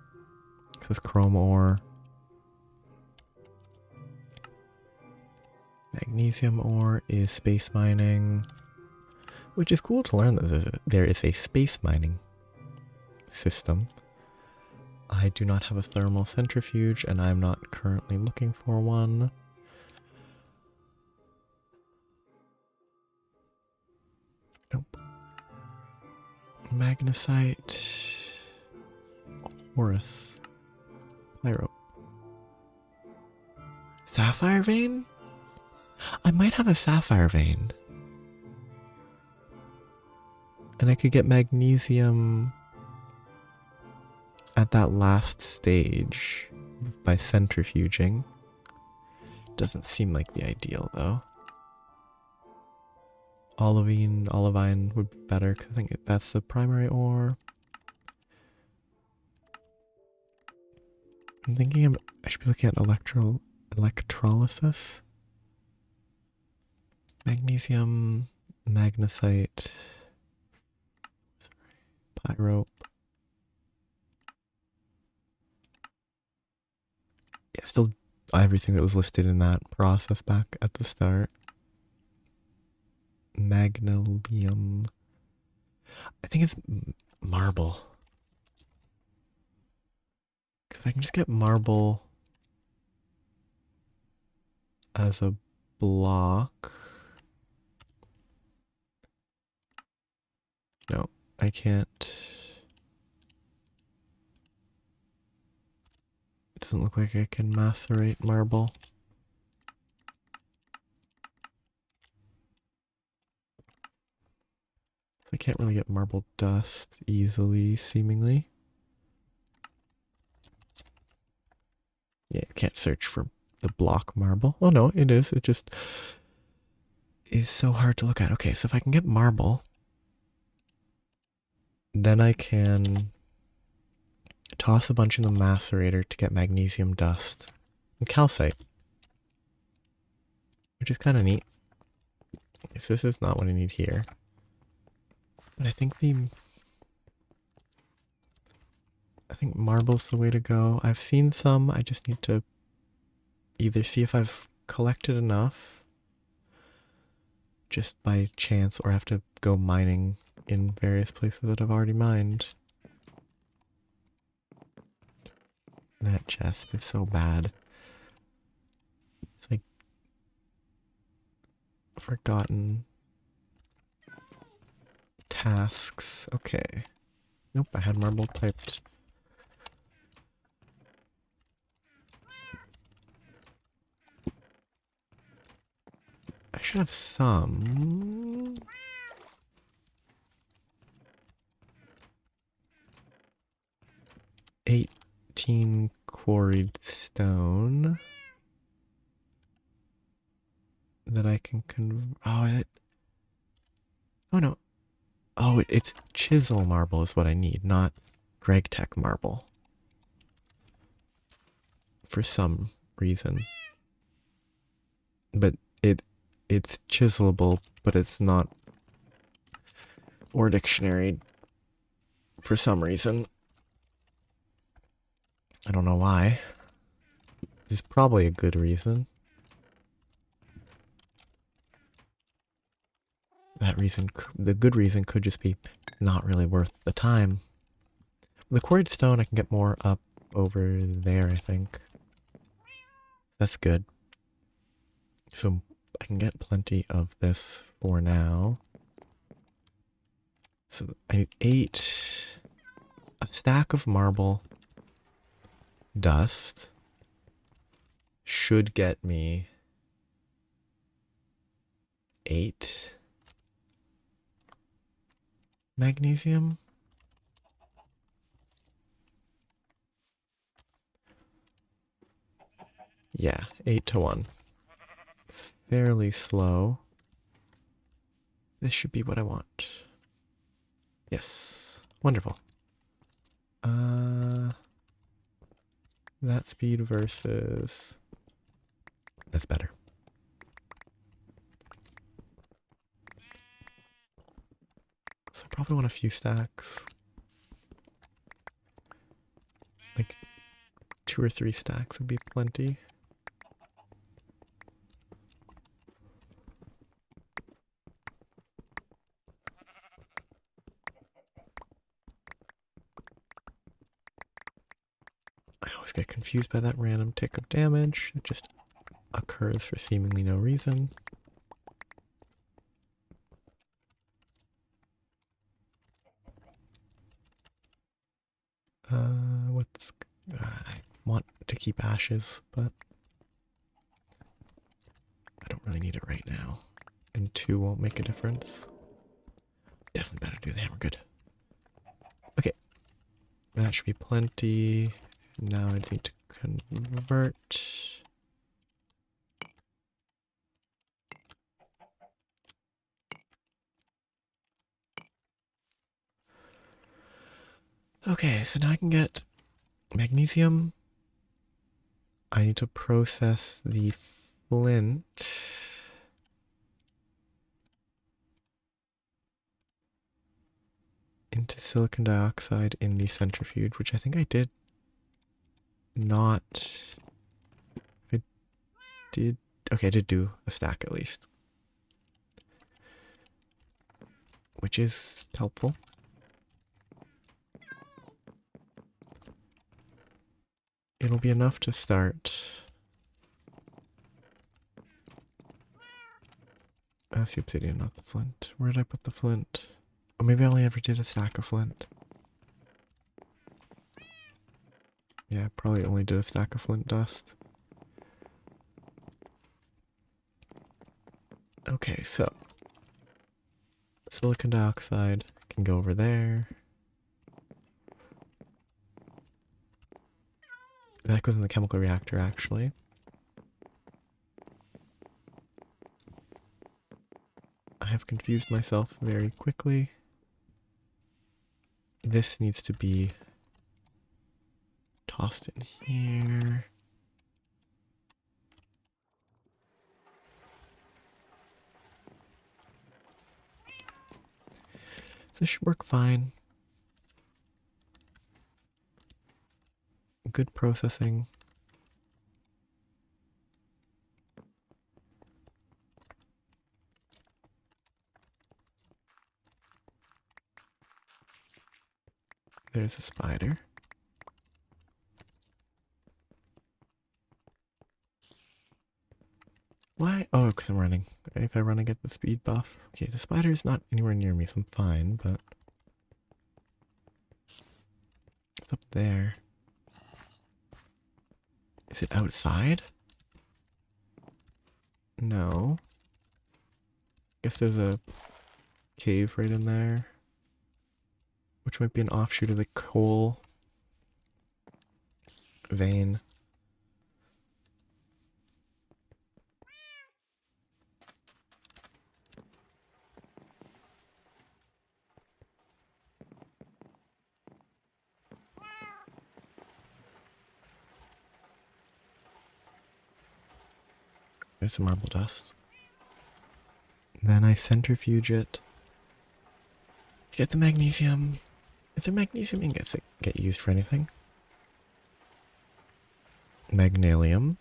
This chrome ore. Magnesium ore is space mining, which is cool to learn that there is a space mining system. I do not have a thermal centrifuge, and I'm not currently looking for one. Nope. Magnesite. Horus. Pyro. Sapphire vein? I might have a sapphire vein. And I could get magnesium at that last stage by centrifuging. Doesn't seem like the ideal though. Olivine would be better because I think that's the primary ore. I'm thinking I should be looking at electrolysis. Magnesium, magnesite, pyrope. Yeah, still everything that was listed in that process back at the start. Magnesium. I think it's marble. Because I can just get marble as a block. No, I can't. It doesn't look like I can macerate marble. I can't really get marble dust easily, seemingly. search for the block marble. Oh no, it is. It just is so hard to look at. Okay, so if I can get marble, then I can toss a bunch in the macerator to get magnesium dust and calcite, which is kind of neat. So this is not what I need here. But I think marble's the way to go. I've seen some. I just need to either see if I've collected enough just by chance, or have to go mining in various places that I've already mined. That chest is so bad. It's like forgotten tasks. Okay. Nope, I had marble typed. I should have some. $18 quarried stone that I can oh no. Oh, it's chisel marble is what I need, not Greg Tech marble. For some reason. But it's chiselable, but it's not or dictionary for some reason. I don't know why. There's probably a good reason. That reason, the good reason could just be not really worth the time. The quarried stone I can get more up over there, I think. That's good. So I can get plenty of this for now. So I need 8. A stack of marble dust should get me 8 magnesium. Yeah, 8 to 1. Fairly slow. This should be what I want. Yes. Wonderful. That speed versus... That's better. So I probably want a few stacks. Like 2 or 3 stacks would be plenty. I always get confused by that random tick of damage. It just occurs for seemingly no reason. I want to keep ashes, but I don't really need it right now. And 2 won't make a difference. Definitely better do the hammer. Good. Okay. That should be plenty. Now I just need to convert. Okay, so now I can get magnesium. I need to process the flint. Into silicon dioxide in the centrifuge, which I think I did not. I did. Okay, I did do a stack at least, which is helpful. It'll be enough to start. That's the obsidian, not the flint. Where did I put the flint? Or maybe I only ever did a stack of flint. Yeah, probably only did a stack of flint dust. Okay, so silicon dioxide can go over there. That goes in the chemical reactor, actually. I have confused myself very quickly. This needs to be tossed in here. This should work fine. Good processing. There's a spider. Why? Oh, because I'm running. If I run, I get the speed buff. Okay, the spider's not anywhere near me, so I'm fine, but it's up there. Is it outside? No. Guess there's a cave right in there, which might be an offshoot of the coal vein. There's some marble dust. Then I centrifuge it. Get the magnesium. Is there magnesium ingots that get used for anything? Magnesium,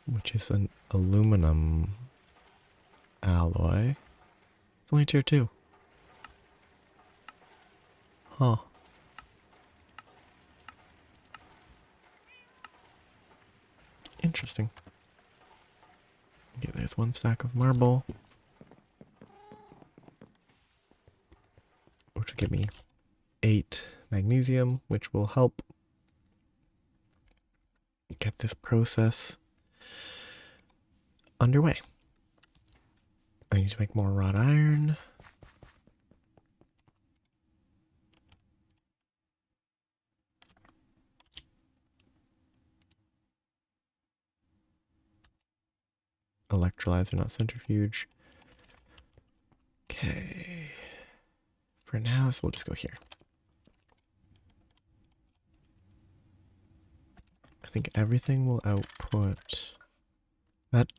which is an aluminum alloy. It's only tier 2. Huh. Interesting. Okay, there's one stack of marble, which will give me 8 magnesium, which will help get this process underway. I need to make more wrought iron. Electrolyzer, not centrifuge. Okay. For now, so we'll just go here. I think everything will output that.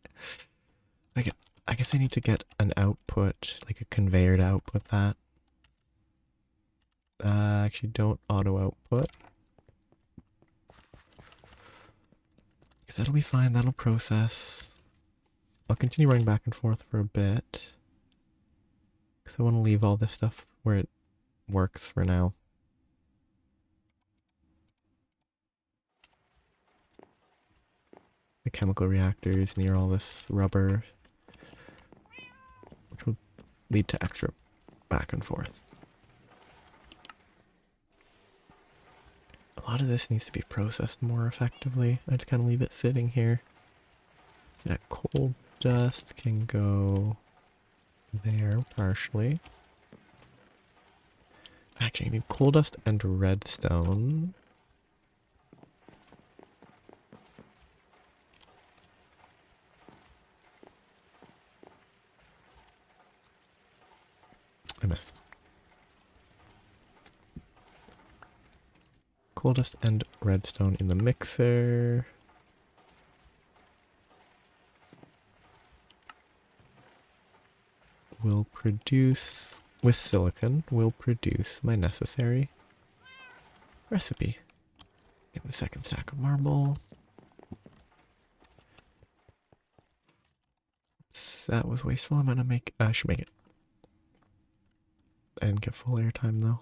I guess I need to get an output, like a conveyor to output that. Actually, don't auto output. Because that'll be fine, that'll process. I'll continue running back and forth for a bit. Because I want to leave all this stuff where it works for now. The chemical reactors near all this rubber, which will lead to extra back and forth. A lot of this needs to be processed more effectively. I just kind of leave it sitting here. That coal dust can go there partially. Actually, I need coal dust and redstone. I missed. Coal dust and redstone in the mixer. Will produce, with silicon, will produce my necessary recipe. Get the second stack of marble. That was wasteful. I'm gonna make, I should make it. I didn't get full airtime though.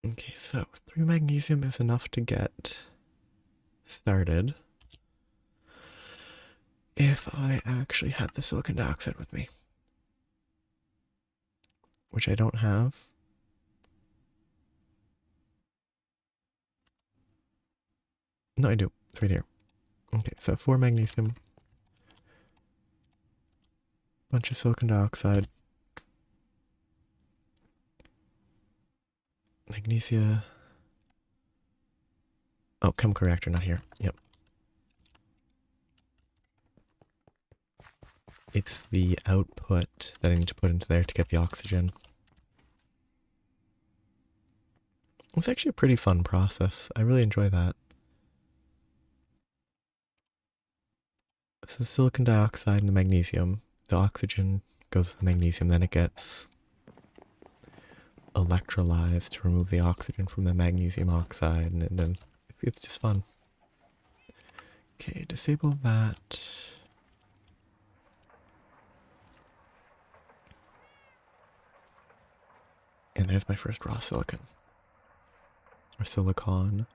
Okay, so 3 magnesium is enough to get started. If I actually had the silicon dioxide with me. Which I don't have. No, I do. It's right here. Okay, so 4 magnesium. Bunch of silicon dioxide. Magnesia. Oh, chemical reactor, not here. Yep. It's the output that I need to put into there to get the oxygen. It's actually a pretty fun process. I really enjoy that. So silicon dioxide and the magnesium. The oxygen goes to the magnesium, then it gets electrolyzed to remove the oxygen from the magnesium oxide, and then it's just fun. Okay, disable that. And there's my first raw silicon. Or silicon.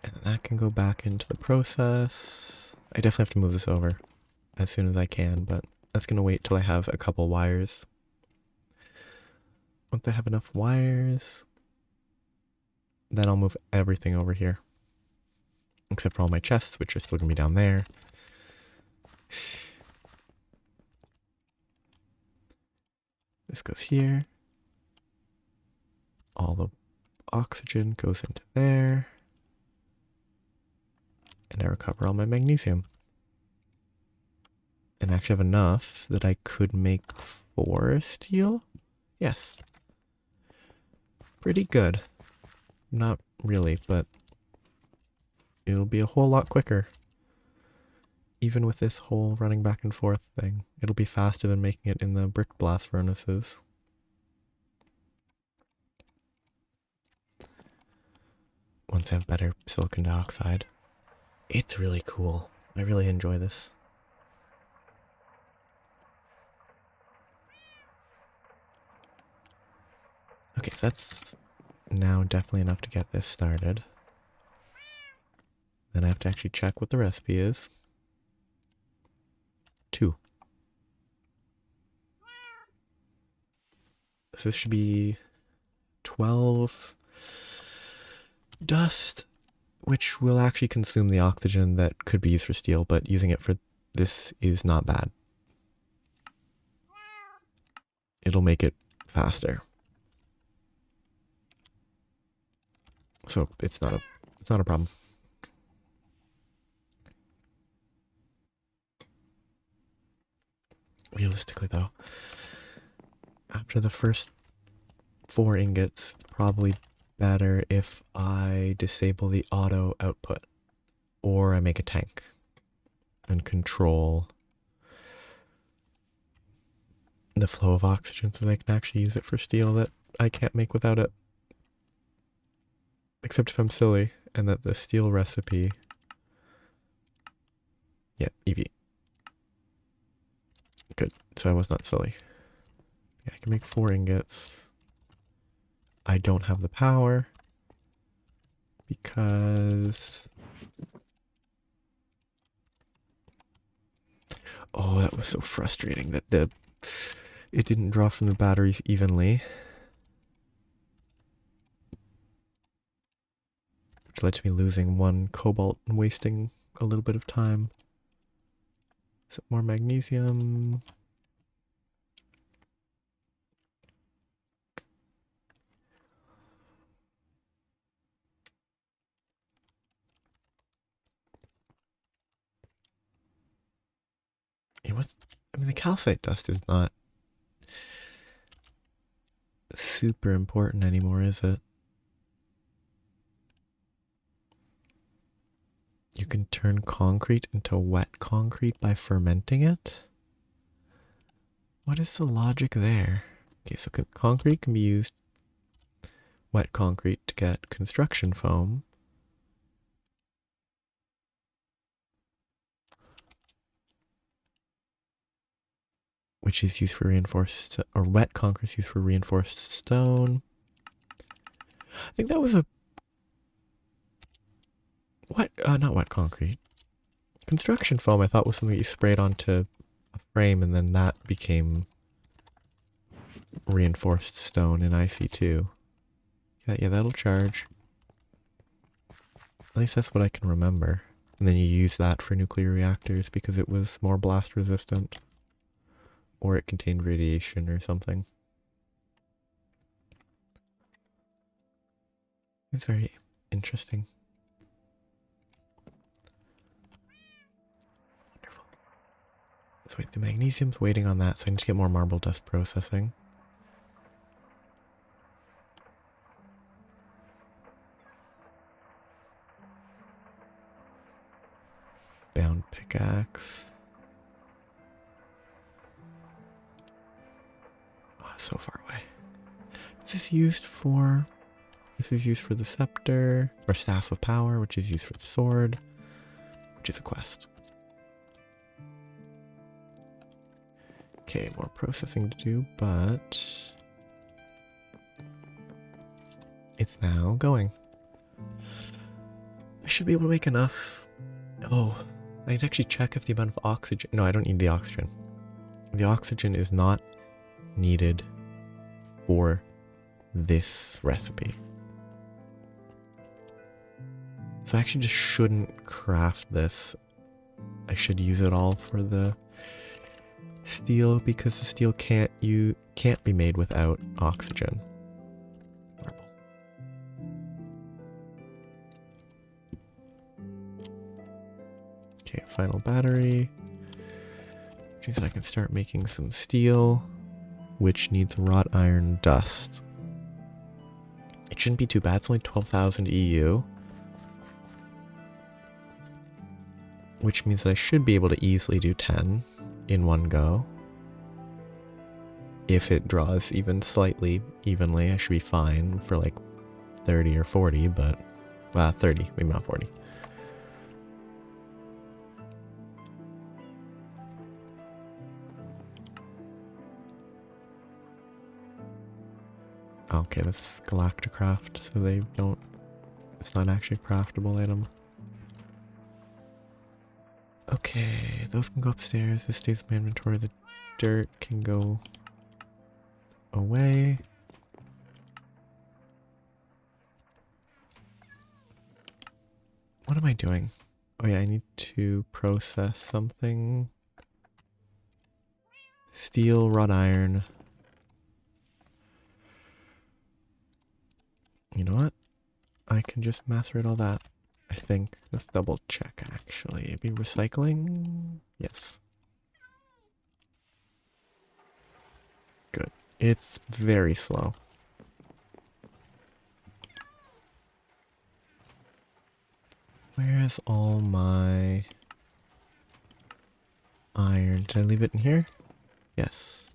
And then that can go back into the process. I definitely have to move this over as soon as I can, but that's going to wait till I have a couple wires. Once I have enough wires, then I'll move everything over here. Except for all my chests, which are still going to be down there. This goes here. All the oxygen goes into there. And I recover all my magnesium. And I actually have enough that I could make 4 steel. Yes. Pretty good. Not really, but it'll be a whole lot quicker. Even with this whole running back and forth thing. It'll be faster than making it in the brick blast furnaces. Once I have better silicon dioxide. It's really cool. I really enjoy this. Okay, so that's now definitely enough to get this started. Then I have to actually check what the recipe is. 2. So this should be 12 dust, which will actually consume the oxygen that could be used for steel, but using it for this is not bad. It'll make it faster. So it's not a problem. Realistically though, after the first 4 ingots, it's probably better if I disable the auto output or I make a tank and control the flow of oxygen so that I can actually use it for steel that I can't make without it. Except if I'm silly and that the steel recipe... Yeah, EV. Good, so I was not silly. Yeah, I can make 4 ingots. I don't have the power because... Oh, that was so frustrating that it didn't draw from the batteries evenly. Which led to me losing 1 cobalt and wasting a little bit of time. Some more magnesium. I mean, the calcite dust is not super important anymore, is it? You can turn concrete into wet concrete by fermenting it? What is the logic there? Okay, so concrete can be used, wet concrete, to get construction foam. Which is used for reinforced, or wet concrete is used for reinforced stone. I think that was a... What? Not wet concrete. Construction foam I thought was something you sprayed onto a frame and then that became reinforced stone in IC2. Yeah, that'll charge. At least that's what I can remember. And then you use that for nuclear reactors because it was more blast resistant. or it contained radiation or something. It's very interesting. Wonderful. So wait, the magnesium's waiting on that, so I need to get more marble dust processing. Bound pickaxe. Oh, so far away. What's this used for? This is used for the scepter, or staff of power, which is used for the sword, which is a quest. Okay, more processing to do, but it's now going. I should be able to make enough. Oh, I need to actually check if the amount of oxygen... No, I don't need the oxygen. The oxygen is not needed for this recipe. So I actually just shouldn't craft this. I should use it all for the steel because the steel can't be made without oxygen. Marble. Okay, final battery. Which means that I can start making some steel, which needs wrought iron dust. It shouldn't be too bad, it's only 12,000 EU. Which means that I should be able to easily do 10 in one go. If it draws even slightly evenly, I should be fine for like 30 or 40, but... 30, maybe not 40. Okay, that's Galacticraft, so they don't... It's not actually a craftable item. Okay, those can go upstairs. This stays in my inventory. The dirt can go away. What am I doing? Oh yeah, I need to process something. Steel, wrought iron. You know what? I can just macerate all that. I think. Let's double check actually. It'd be recycling? Yes. Good. It's very slow. Where's all my iron? Did I leave it in here? Yes.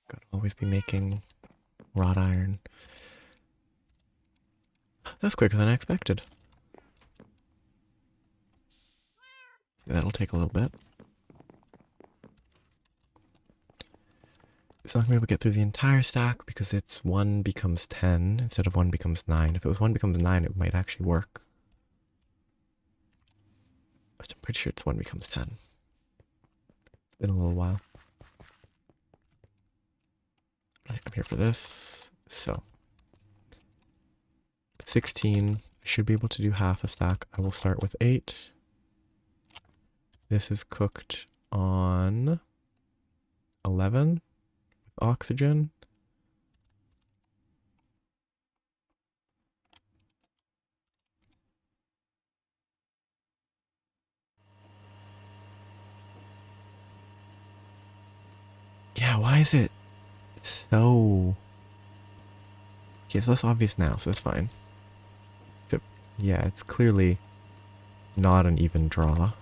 Gotta always be making wrought iron. That's quicker than I expected. That'll take a little bit. It's not going to be able to get through the entire stack because it's 1 becomes 10 instead of 1 becomes 9. If it was 1 becomes 9, it might actually work. But I'm pretty sure it's 1 becomes 10. It's been a little while. Right, I'm here for this. So, 16. I should be able to do half a stack. I will start with 8. This is cooked on 11 with oxygen. Yeah, why is it so... Okay, it's less obvious now, so it's fine. So, yeah, it's clearly not an even draw.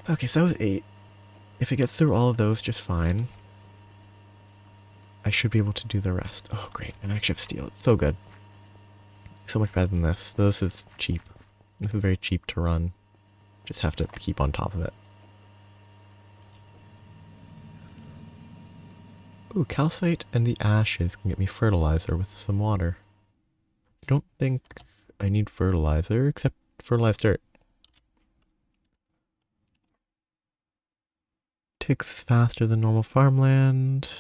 Okay, so that was 8. If it gets through all of those just fine, I should be able to do the rest. Oh, great. I actually have steel. It's so good. So much better than this. This is cheap. This is very cheap to run. Just have to keep on top of it. Ooh, calcite and the ashes can get me fertilizer with some water. I don't think I need fertilizer, except fertilized dirt. Ticks faster than normal farmland.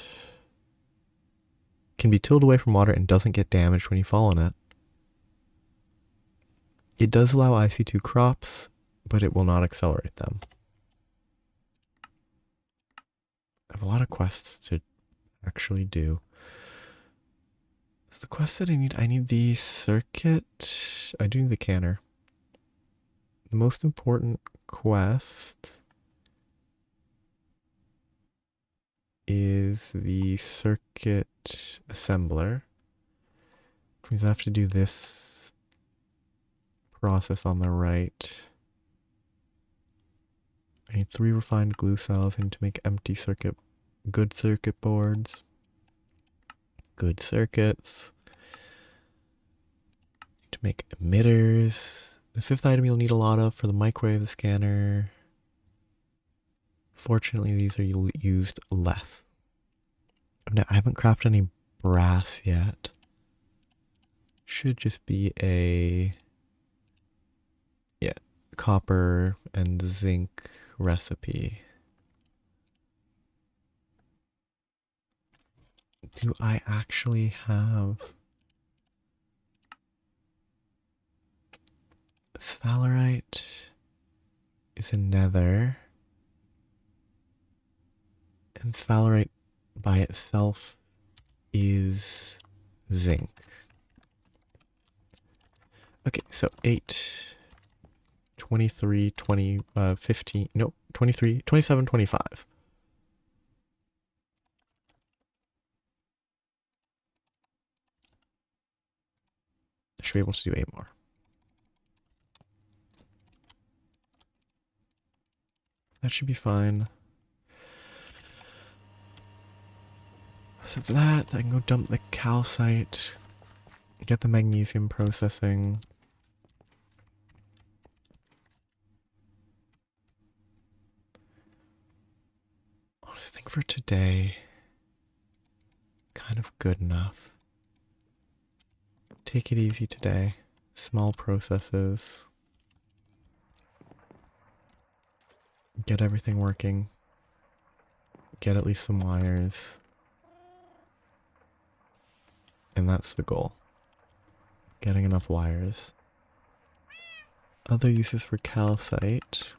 Can be tilled away from water and doesn't get damaged when you fall on it. It does allow IC2 crops, but it will not accelerate them. I have a lot of quests to actually do. So the quest that I need the circuit. I do need the canner. The most important quest is the circuit assembler. Which means I have to do this process on the right. I need 3 refined glue cells. I need to make empty circuit, good circuit boards. Good circuits. Need to make emitters. The 5th item you'll need a lot of for the microwave scanner. Fortunately, these are used less. Now, I haven't crafted any brass yet. Should just be a copper and zinc recipe. Do I actually have sphalerite? Is a nether, and sphalerite by itself is zinc. Okay, so 8, 23, 20, 15, no, 23, 27, 25. I should be able to do 8 more. That should be fine. So for that, I can go dump the calcite, get the magnesium processing. I think for today, kind of good enough. Take it easy today. Small processes. Get everything working. Get at least some wires. And that's the goal. Getting enough wires. Other uses for calcite.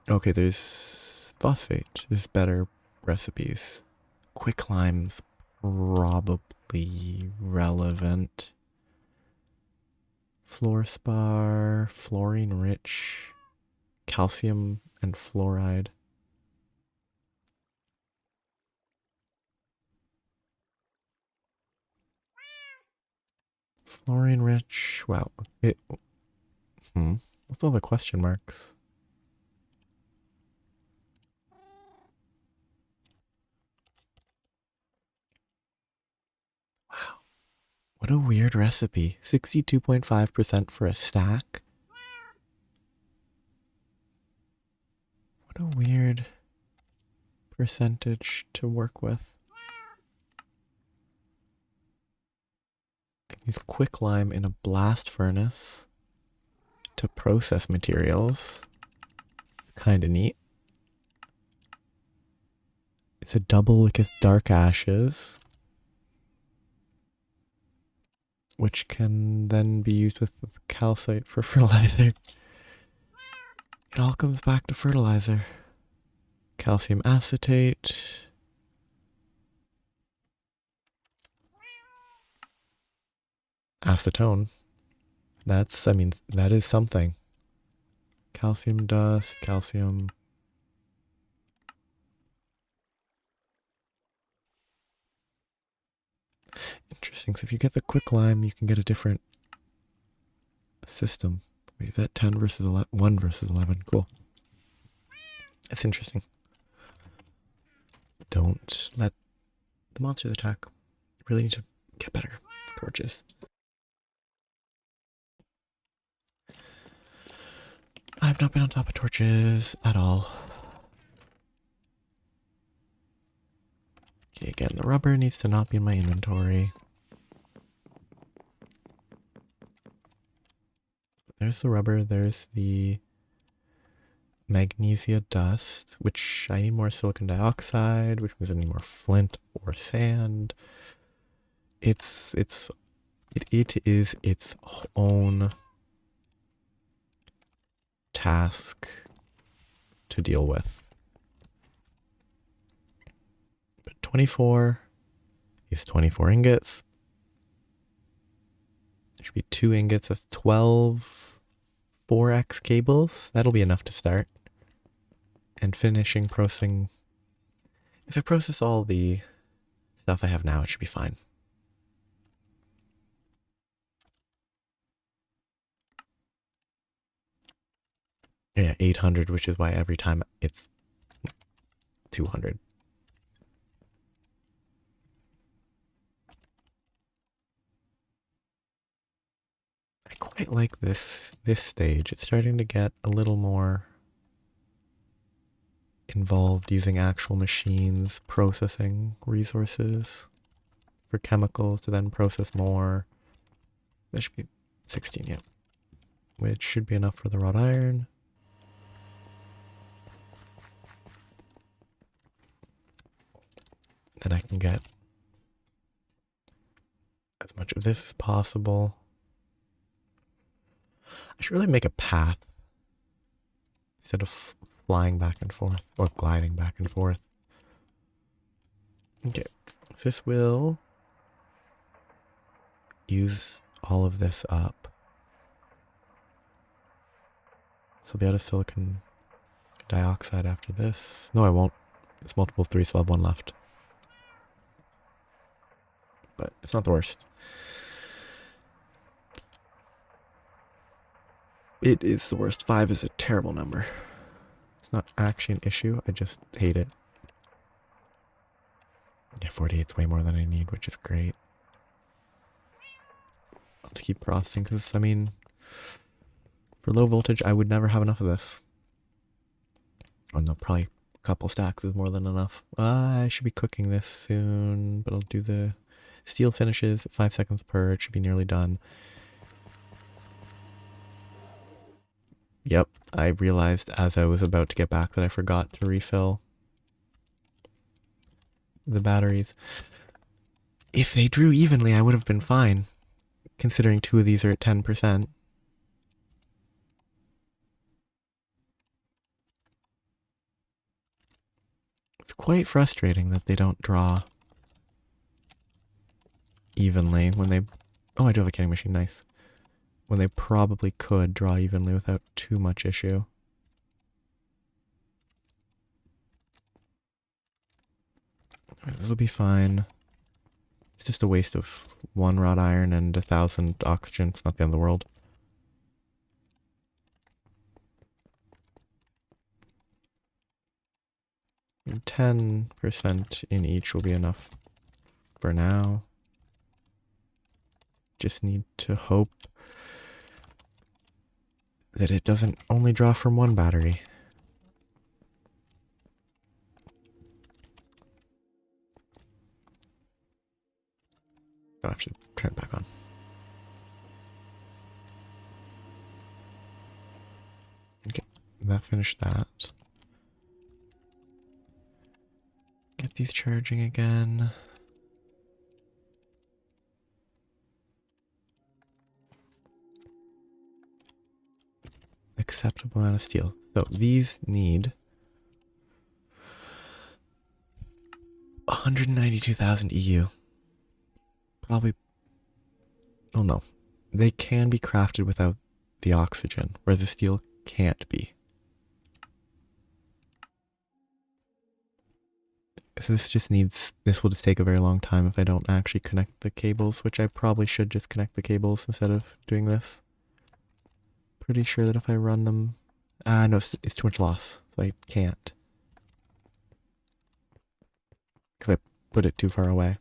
Okay, there's phosphate. There's better recipes. Quicklime's probably relevant. Fluorspar, fluorine rich, calcium and fluoride. Fluorine rich, wow. What's all the question marks? Wow. What a weird recipe. 62.5% for a stack. What a weird percentage to work with. I can use quicklime in a blast furnace to process materials. Kinda neat. It's a double Lickus dark ashes, which can then be used with calcite for fertilizer. It all comes back to fertilizer. Calcium acetate. Acetone. That is something. Calcium dust, calcium. Interesting. So if you get the quicklime, you can get a different system. Wait, is that 10 versus 11? 1 versus 11. Cool. That's interesting. Don't let the monsters attack. You really need to get better torches. I've not been on top of torches at all. Okay, again, the rubber needs to not be in my inventory. There's the rubber, there's the magnesia dust, which I need more silicon dioxide, which means I need more flint or sand. It is its own task to deal with. But 24 is 24 ingots. There should be 2 ingots. That's 12 4x cables. That'll be enough to start. And finishing processing. If I process all the stuff I have now, it should be fine. Yeah, 800, which is why every time it's 200. I quite like this stage. It's starting to get a little more involved using actual machines, processing resources for chemicals to then process more. That should be 16, yeah. Which should be enough for the wrought iron. Then I can get as much of this as possible. I should really make a path instead of flying back and forth or gliding back and forth. Okay, so this will use all of this up. So I'll be out of silicon dioxide after this. No, I won't. It's multiple 3, so I'll have 1 left. But it's not the worst. It is the worst. 5 is a terrible number. It's not actually an issue. I just hate it. Yeah, 48's way more than I need, which is great. I'll have to keep processing because, I mean, for low voltage, I would never have enough of this. Oh no, probably a couple stacks is more than enough. I should be cooking this soon, but I'll do the steel finishes at 5 seconds per. It should be nearly done. Yep, I realized as I was about to get back that I forgot to refill the batteries. If they drew evenly, I would have been fine, considering 2 of these are at 10%. It's quite frustrating that they don't draw evenly when they... Oh, I do have a canning machine, nice. When they probably could draw evenly without too much issue. This will be fine. It's just a waste of 1 wrought iron and 1,000 oxygen. It's not the end of the world. And 10% in each will be enough for now. Just need to hope that it doesn't only draw from 1 battery. Oh, I have to turn it back on. Okay, that finished that. Get these charging again. Acceptable amount of steel. So these need 192,000 EU. Probably. Oh no. They can be crafted without the oxygen, where the steel can't be. So this just needs, this will just take a very long time if I don't actually connect the cables, which I probably should just connect the cables instead of doing this. Pretty sure that if I run them, no, it's too much loss, so I can't. Because I put it too far away.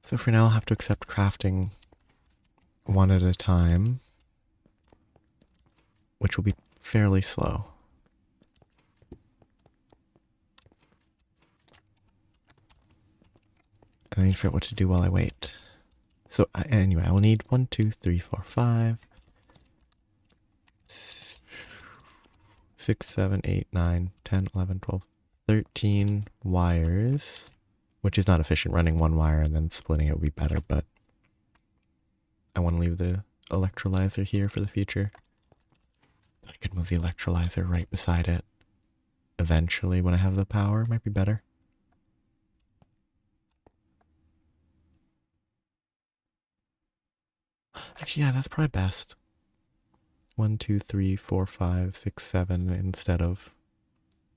So for now I'll have to accept crafting 1 at a time, which will be fairly slow. And I need to figure out what to do while I wait. So anyway, I will need 1, 2, 3, 4, 5, 6, 7, 8, 9, 10, 11, 12, 13 wires which is not efficient. Running one wire and then splitting it would be better, but I want to leave the electrolyzer here for the future. I could move the electrolyzer right beside it. Eventually, when I have the power, might be better. Actually, yeah, that's probably best. 1, 2, 3, 4, 5, 6, 7 instead of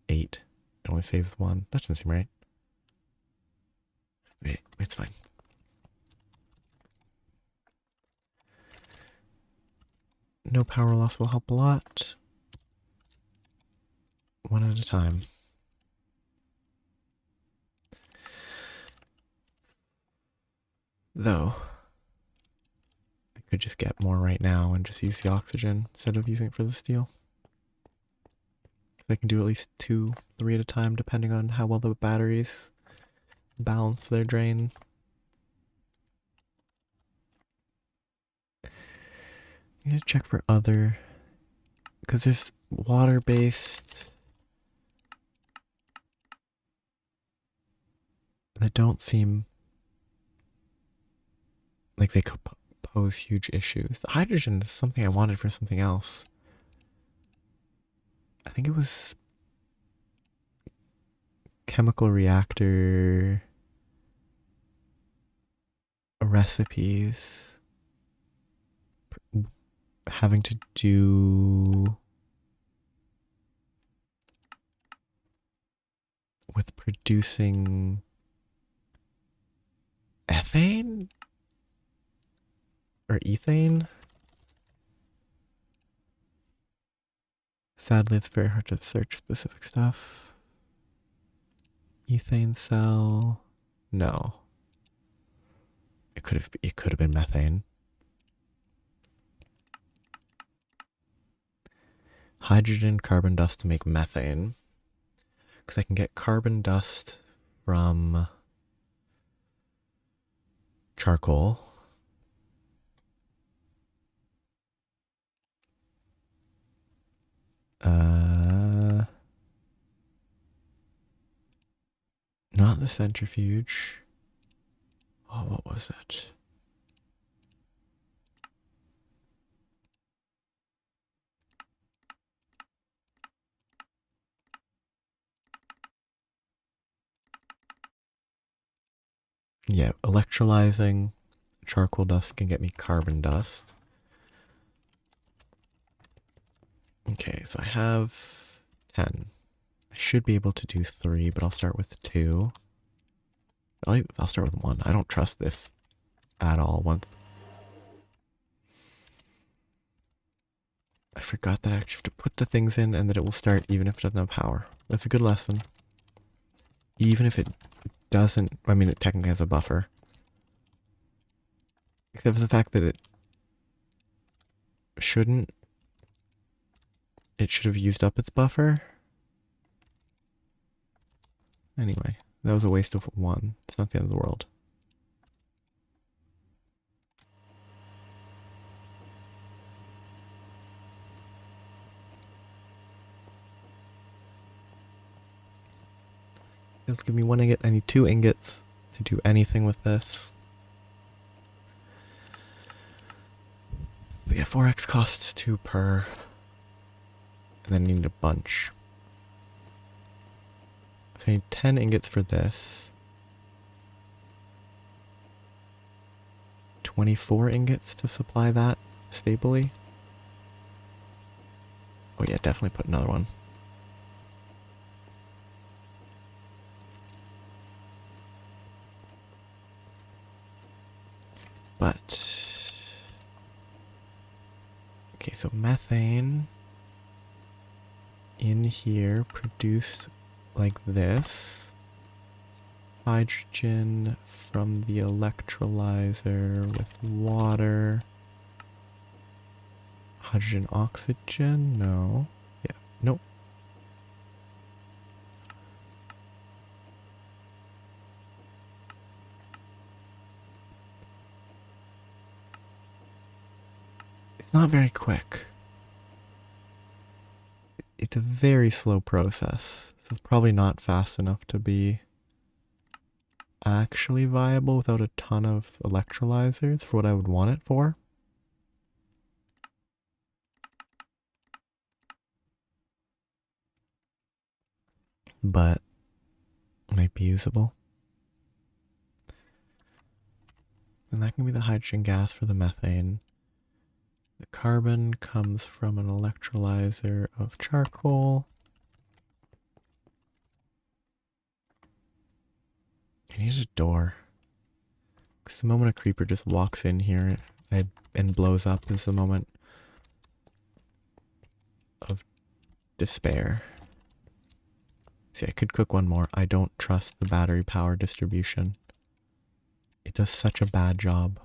8. It only saves 1. That doesn't seem right. Wait, it's fine. No power loss will help a lot. One at a time. Though, I could just get more right now and just use the oxygen instead of using it for the steel. I can do at least 2, 3 at a time depending on how well the batteries balance their drain. I need to check for other, because there's water-based that don't seem like they could pose huge issues. The hydrogen is something I wanted for something else. I think it was chemical reactor recipes having to do with producing ethane or ethane. Sadly, it's very hard to search specific stuff. Ethane cell. No. It could have been methane. Hydrogen, carbon dust to make methane. Because I can get carbon dust from charcoal. Not the centrifuge. Oh, what was it? Yeah, electrolyzing charcoal dust can get me carbon dust. Okay, so I have 10. I should be able to do 3, but I'll start with 2. I'll start with 1. I don't trust this at all. Once I forgot that I actually have to put the things in and that it will start even if it doesn't have power. That's a good lesson. Even if it doesn't, I mean, it technically has a buffer. Except for the fact that it shouldn't. It should have used up its buffer. Anyway, that was a waste of 1. It's not the end of the world. It'll give me 1 ingot. I need 2 ingots to do anything with this. But yeah, 4x costs 2 per. And then I need a bunch. So I need 10 ingots for this. 24 ingots to supply that stably. Oh yeah, definitely put another one. But okay, so methane in here produced like this. Hydrogen from the electrolyzer with water. Hydrogen, oxygen? No. Yeah, nope. It's not very quick. It's a very slow process. So it's probably not fast enough to be actually viable without a ton of electrolyzers for what I would want it for. But might be usable. And that can be the hydrogen gas for the methane. The carbon comes from an electrolyzer of charcoal. I need a door. Because the moment a creeper just walks in here and blows up is the moment of despair. See, I could cook one more. I don't trust the battery power distribution. It does such a bad job.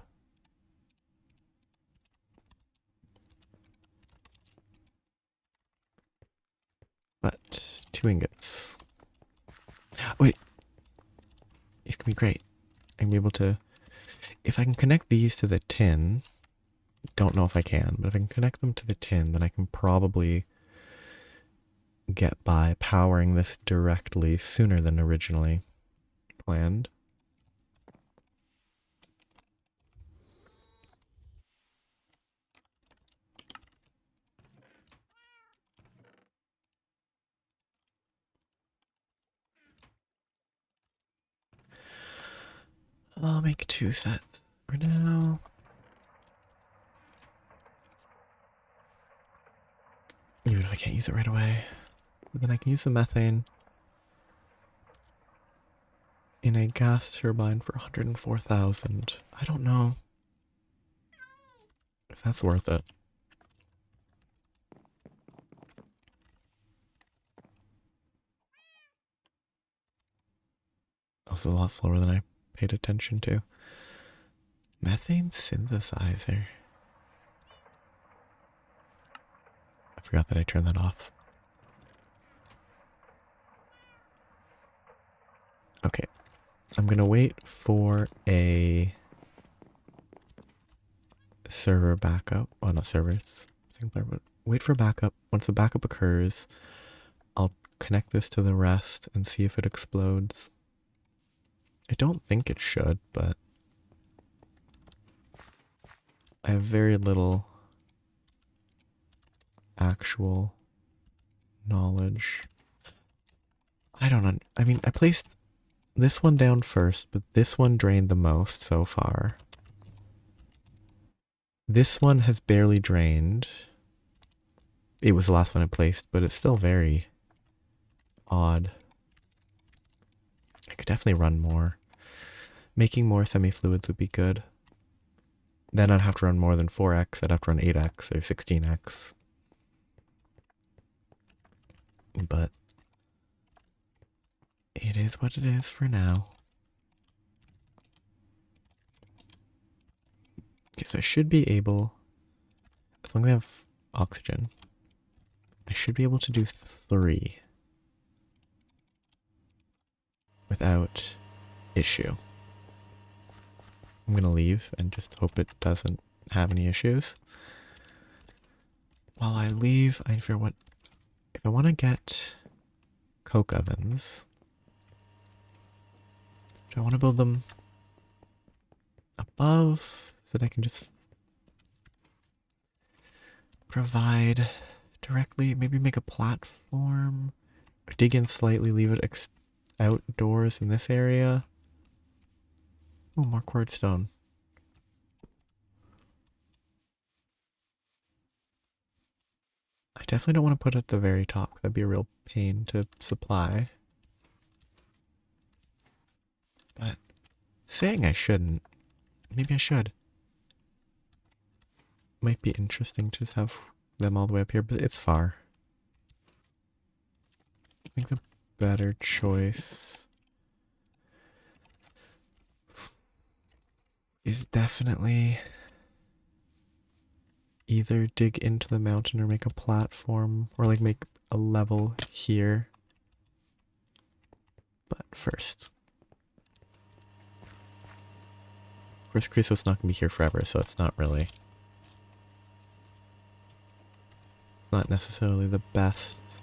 But 2 ingots. Wait. It's gonna be great. I'm able to... If I can connect these to the tin... Don't know if I can, but if I can connect them to the tin, then I can probably get by powering this directly sooner than originally planned. I'll make 2 sets for now. Even if I can't use it right away. But then I can use the methane in a gas turbine for 104,000. I don't know if that's worth it. This is a lot slower than I paid attention to. Methane synthesizer. I forgot that I turned that off. Okay, I'm gonna wait for a server backup. Oh, not servers. Wait for backup. Once the backup occurs, I'll connect this to the rest and see if it explodes. I don't think it should, but I have very little actual knowledge. I don't know. I mean, I placed this one down first, but this one drained the most so far. This one has barely drained. It was the last one I placed, but it's still very odd. I could definitely run more. Making more semi-fluids would be good. Then I'd have to run more than 4x. I'd have to run 8x or 16x. But it is what it is for now. Okay, so I should be able, as long as I have oxygen, I should be able to do 3 without issue. I'm gonna leave and just hope it doesn't have any issues. While I leave, I figure what, if I want to get coke ovens, do I want to build them above so that I can just provide directly, maybe make a platform, or dig in slightly, leave it outdoors in this area. Oh, more quartz stone. I definitely don't want to put it at the very top. That'd be a real pain to supply. But saying I shouldn't, maybe I should. Might be interesting to just have them all the way up here, but it's far. I think the better choice is definitely either dig into the mountain or make a platform, or like make a level here. But first, of course, Chrysos not gonna be here forever, so it's not really, not necessarily the best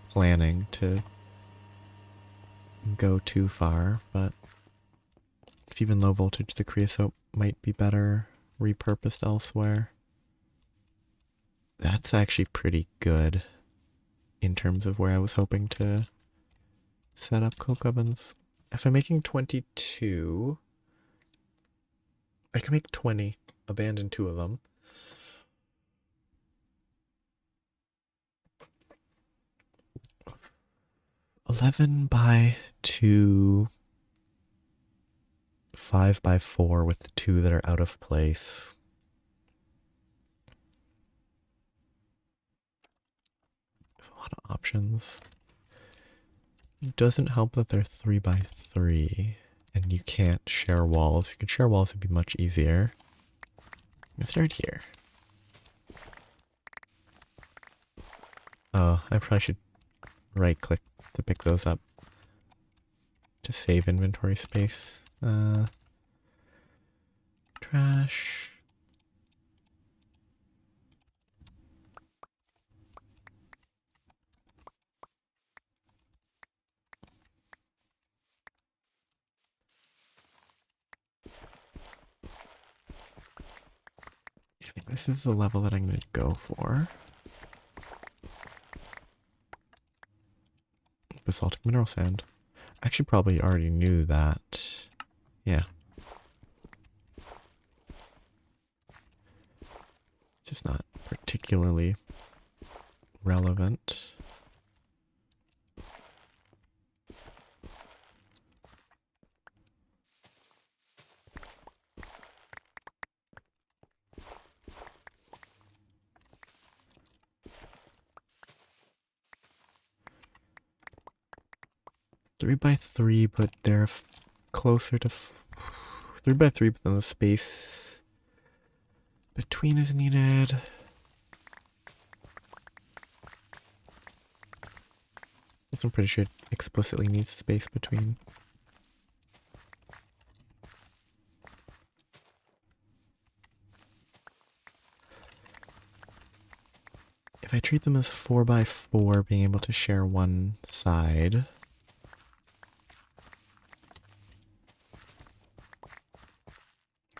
planning to go too far, but if even low voltage, the creosote might be better repurposed elsewhere. That's actually pretty good in terms of where I was hoping to set up coke ovens. If I'm making 22, I can make 20, abandon 2 of them. $11 by 2, 5 by 4 with the 2 that are out of place. There's a lot of options. It doesn't help that they're 3 by 3 and you can't share walls. If you could share walls, it'd be much easier. I'm gonna start here. Oh, I probably should right click to pick those up to save inventory space. Trash. I think this is the level that I'm going to go for. Basaltic mineral sand. I actually probably already knew that. Yeah. It's just not particularly relevant. Three by 3, but they're closer to 3 by 3, but then the space between is needed. I'm pretty sure it explicitly needs space between. If I treat them as 4 by 4, being able to share one side.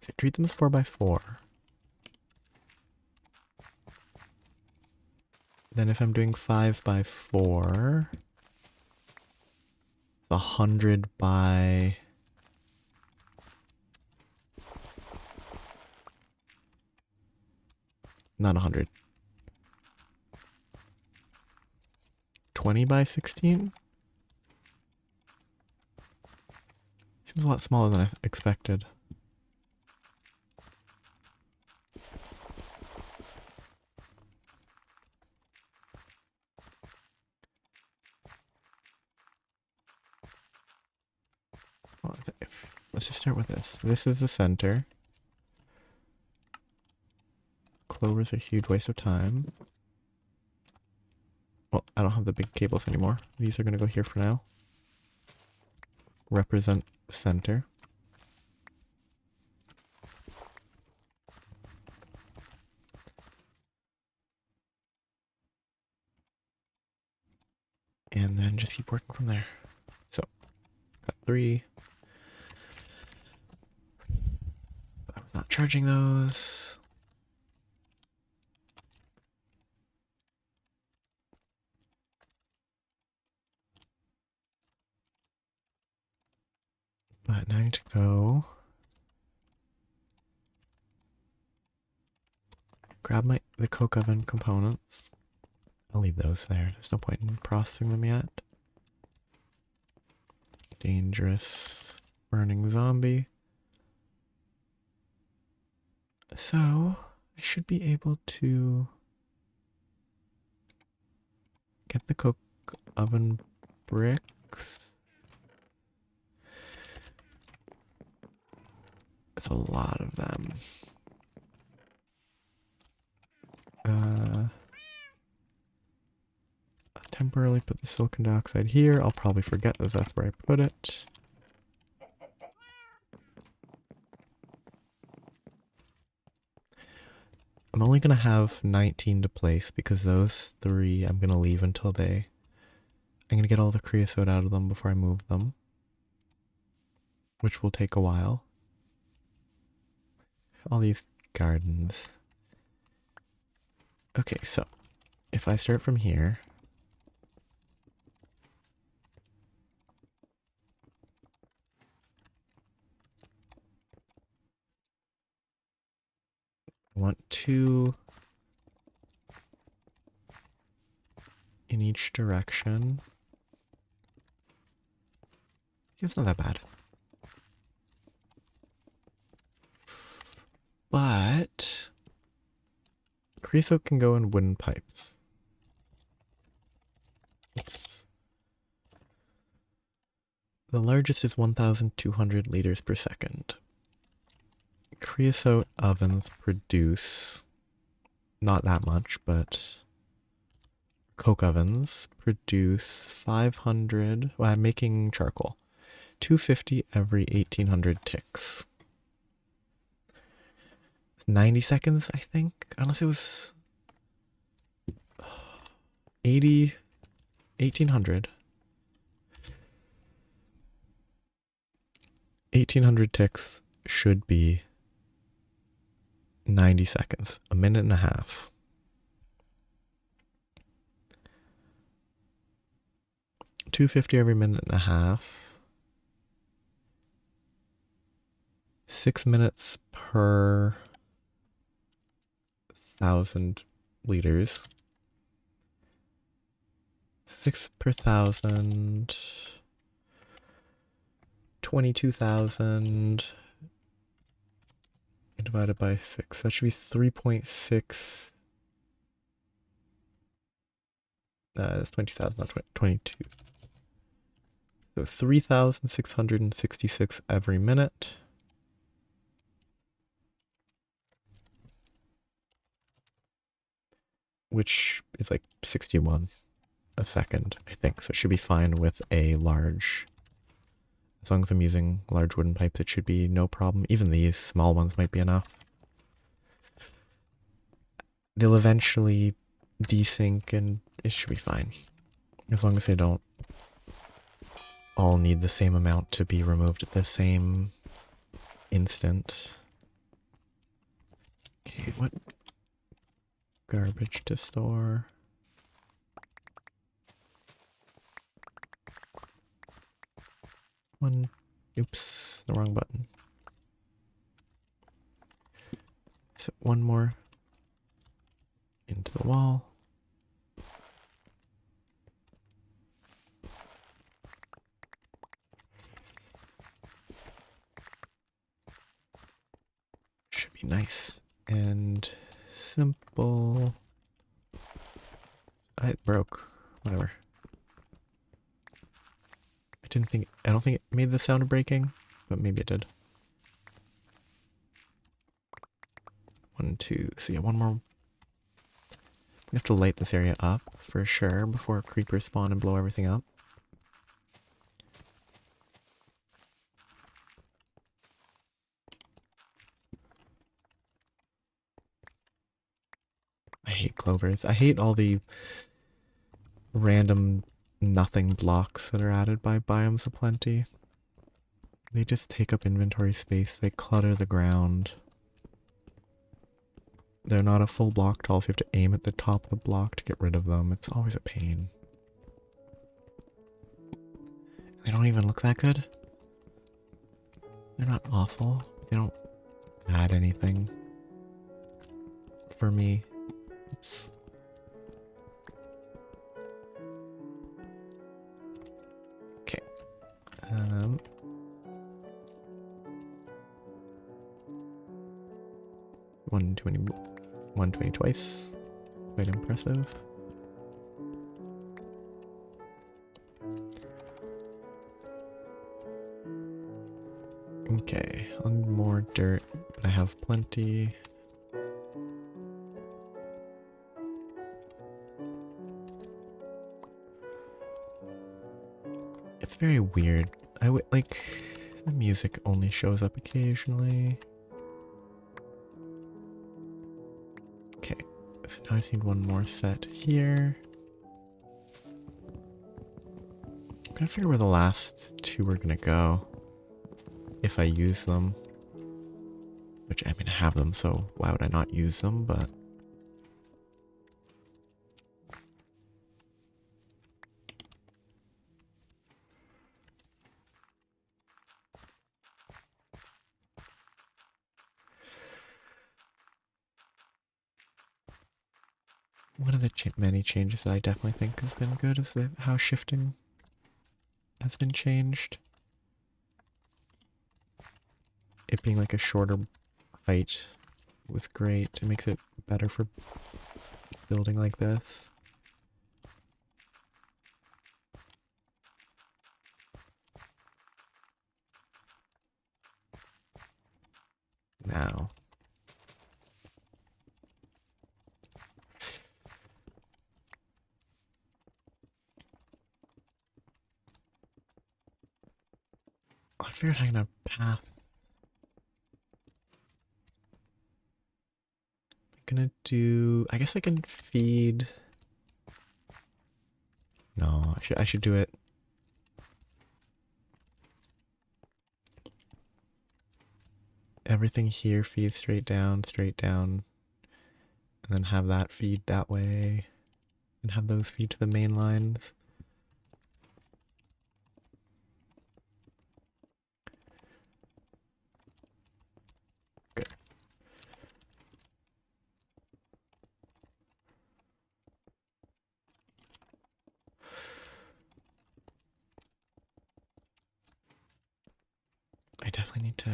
If I treat them as 4 by 4, then if I'm doing 5 by 4, 100 by... Not 100. 20 by 16? Seems a lot smaller than I expected. Well, let's just start with this. This is the center. Clover's a huge waste of time. Well, I don't have the big cables anymore. These are going to go here for now. Represent the center. And then just keep working from there. So, got 3. I was not charging those. But now I need to go grab the coke oven components. I'll leave those there. There's no point in processing them yet. Dangerous burning zombie. So I should be able to get the coke oven bricks. It's a lot of them. I'll temporarily put the silicon dioxide here. I'll probably forget that that's where I put it. I'm only going to have 19 to place because those 3 I'm going to leave until I I'm gonna get all the creosote out of them before I move them, which will take a while. All these gardens. Okay, so if I start from here, I want 2 in each direction. It's not that bad. But creosote can go in wooden pipes. Oops. The largest is 1,200 liters per second. Creosote ovens produce not that much, but coke ovens produce 500. Well, I'm making charcoal. 250 every 1,800 ticks. 90 seconds, I think, unless it was 80, 1,800. 1,800 ticks should be 90 seconds, a minute and a half. $2.50 every minute and a half. 6 minutes per 1,000 liters. 6 per 1,000. 22,000 divided by 6. That should be 3.6. That's 20,000, not 22. So 3,666 every minute. Which is like 61 a second, I think. So it should be fine with a large, as long as I'm using large wooden pipes, it should be no problem. Even these small ones might be enough. They'll eventually desync and it should be fine. As long as they don't all need the same amount to be removed at the same instant. Okay, what garbage to store? One, oops, the wrong button. So one more into the wall. Should be nice and simple. It broke. Whatever. I don't think it made the sound of breaking, but maybe it did. 1, 2, so yeah, one more. We have to light this area up for sure before creepers spawn and blow everything up. I hate clovers. I hate all the random nothing blocks that are added by Biomes of Plenty. They just take up inventory space. They clutter the ground. They're not a full block tall, so you have to aim at the top of the block to get rid of them. It's always a pain. They don't even look that good. They're not awful. They don't add anything for me. Oops. Okay. 120 twice. Quite impressive. Okay, on more dirt, but I have plenty. It's very weird. Like, the music only shows up occasionally. Okay, so now I just need one more set here. trying to figure where the last two are gonna go. If I use them. Which, I mean, I have them, so why would I not use them, but... One of the many changes that I definitely think has been good is how shifting has been changed. It being like a shorter height was great. It makes it better for building like this. Now. I figured I can have path. I'm gonna do... I guess I can feed... No, I should do it. Everything here feeds straight down, and then have that feed that way, and have those feed to the main lines. Good. I definitely need to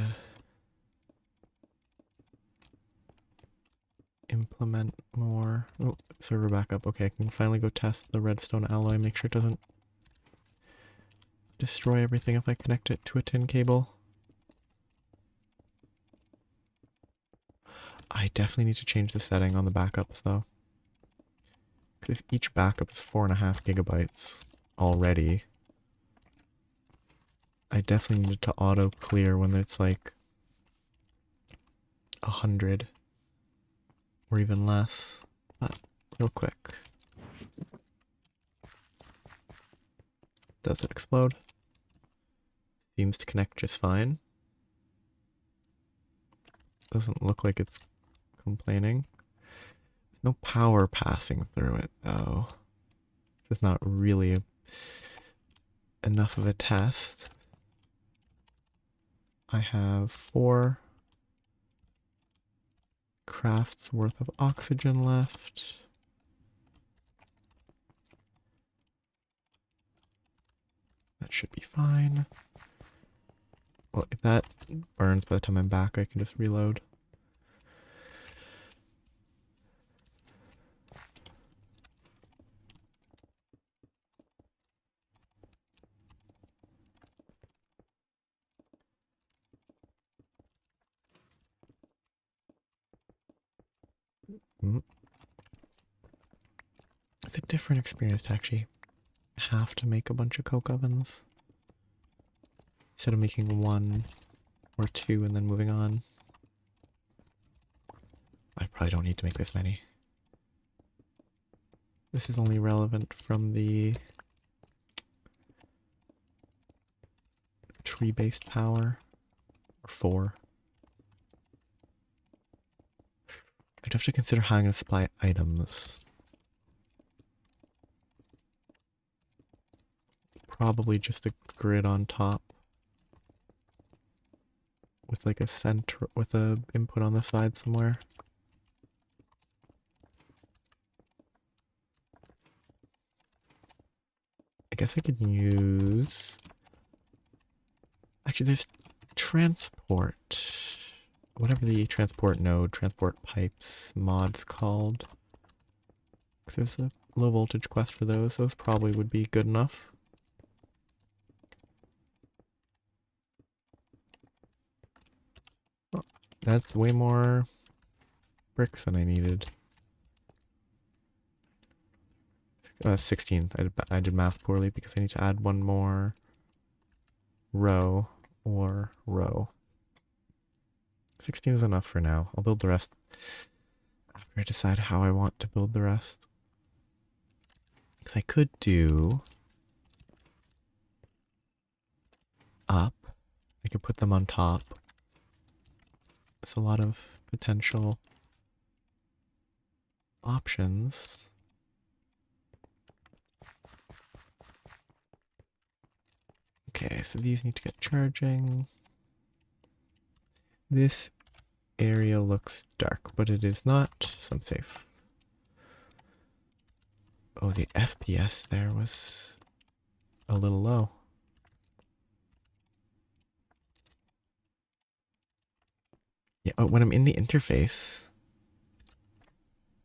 implement more. Oh, server backup. Okay, I can finally go test the redstone alloy, make sure it doesn't destroy everything if I connect it to a tin cable. I definitely need to change the setting on the backups though. If each backup is 4.5 gigabytes already, I definitely need it to auto clear when it's like 100 or even less. But real quick. Does it explode? Seems to connect just fine. Doesn't look like it's complaining. There's no power passing through it though. It's not really enough of a test. I have 4 crafts worth of oxygen left. That should be fine. Well, if that burns by the time I'm back, I can just reload. It's a different experience to actually have to make a bunch of coke ovens instead of making 1 or 2 and then moving on. I probably don't need to make this many. This is only relevant from the tree-based power, or 4. I'd have to consider how I'm going to supply items. Probably just a grid on top with like a center, with a input on the side somewhere. I guess I could use... Actually, there's transport. Whatever the transport node, transport pipes mod's called. Because there's a low voltage quest for those. Those probably would be good enough. Oh, that's way more bricks than I needed. 16th. I did math poorly because I need to add 1 more row or row. 16 is enough for now. I'll build the rest after I decide how I want to build the rest. Because I could do up. I could put them on top. There's a lot of potential options. Okay, so these need to get charging. This area looks dark, but it is not, so I'm safe. Oh, the FPS there was a little low. Yeah, but when I'm in the interface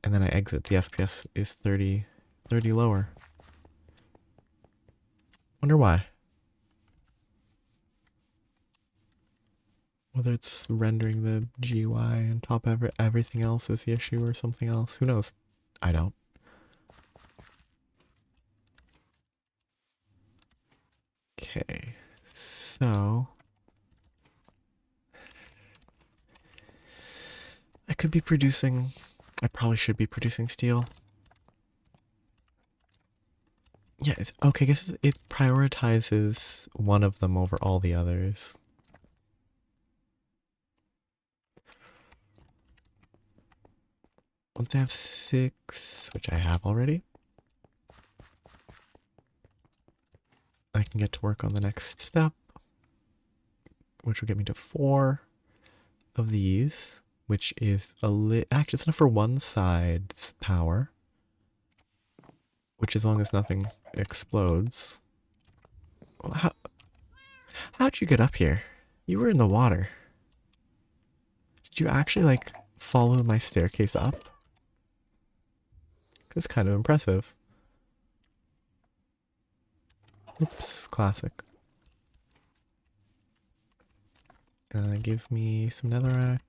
and then I exit, the FPS is 30 lower. Wonder why. Whether it's rendering the GUI on top of everything else is the issue or something else. Who knows? I don't. Okay, so I could be producing, I probably should be producing steel. Yeah, it's okay. I guess it prioritizes one of them over all the others. Once I have 6, which I have already, I can get to work on the next step, which will get me to 4 of these, which is actually it's enough for one side's power, which as long as nothing explodes. Well, how'd you get up here? You were in the water. Did you actually like follow my staircase up? It's kind of impressive. Oops, classic. Give me some netherrack.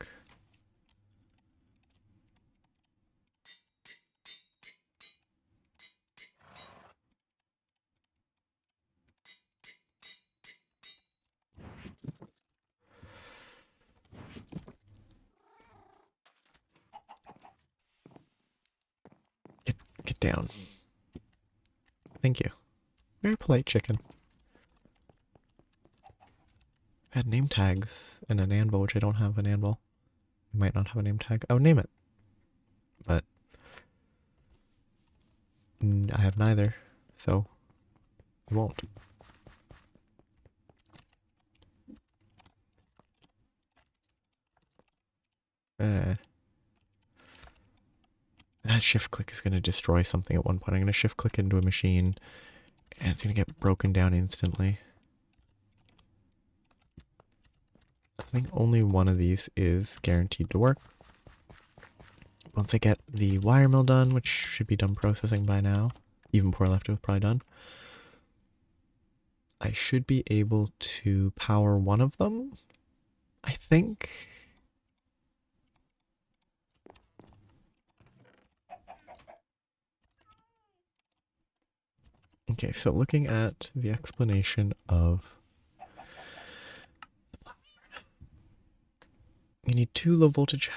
Get down. Thank you. Very polite chicken. I had name tags and an anvil, which I don't have an anvil. I might not have a name tag. I would name it. But I have neither, so I won't. That shift click is going to destroy something at one point. I'm going to shift click into a machine and it's going to get broken down instantly. I think only one of these is guaranteed to work. Once I get the wire mill done, which should be done processing by now, even before I left it was probably done, I should be able to power one of them, I think. Okay, so looking at the explanation of, you need 2 low voltage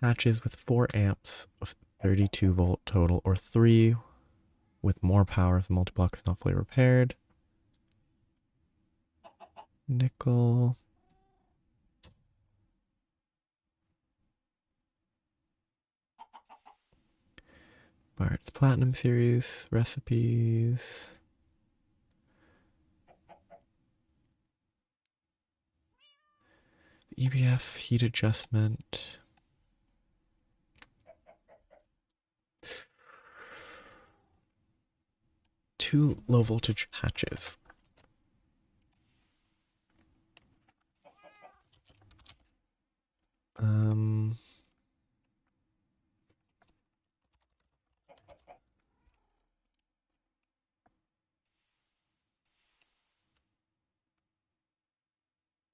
hatches with 4 amps of 32 volt total, or 3 with more power if the multi-block is not fully repaired. Nickel. Bart's Platinum Series recipes. EBF heat adjustment. Two low voltage hatches.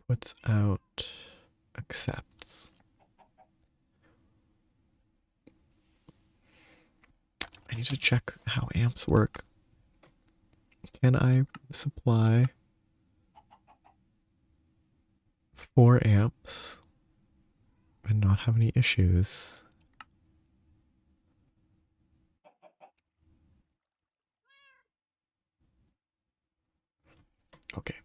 Puts out, accepts. I need to check how amps work. Can I supply 4 amps and not have any issues? Okay.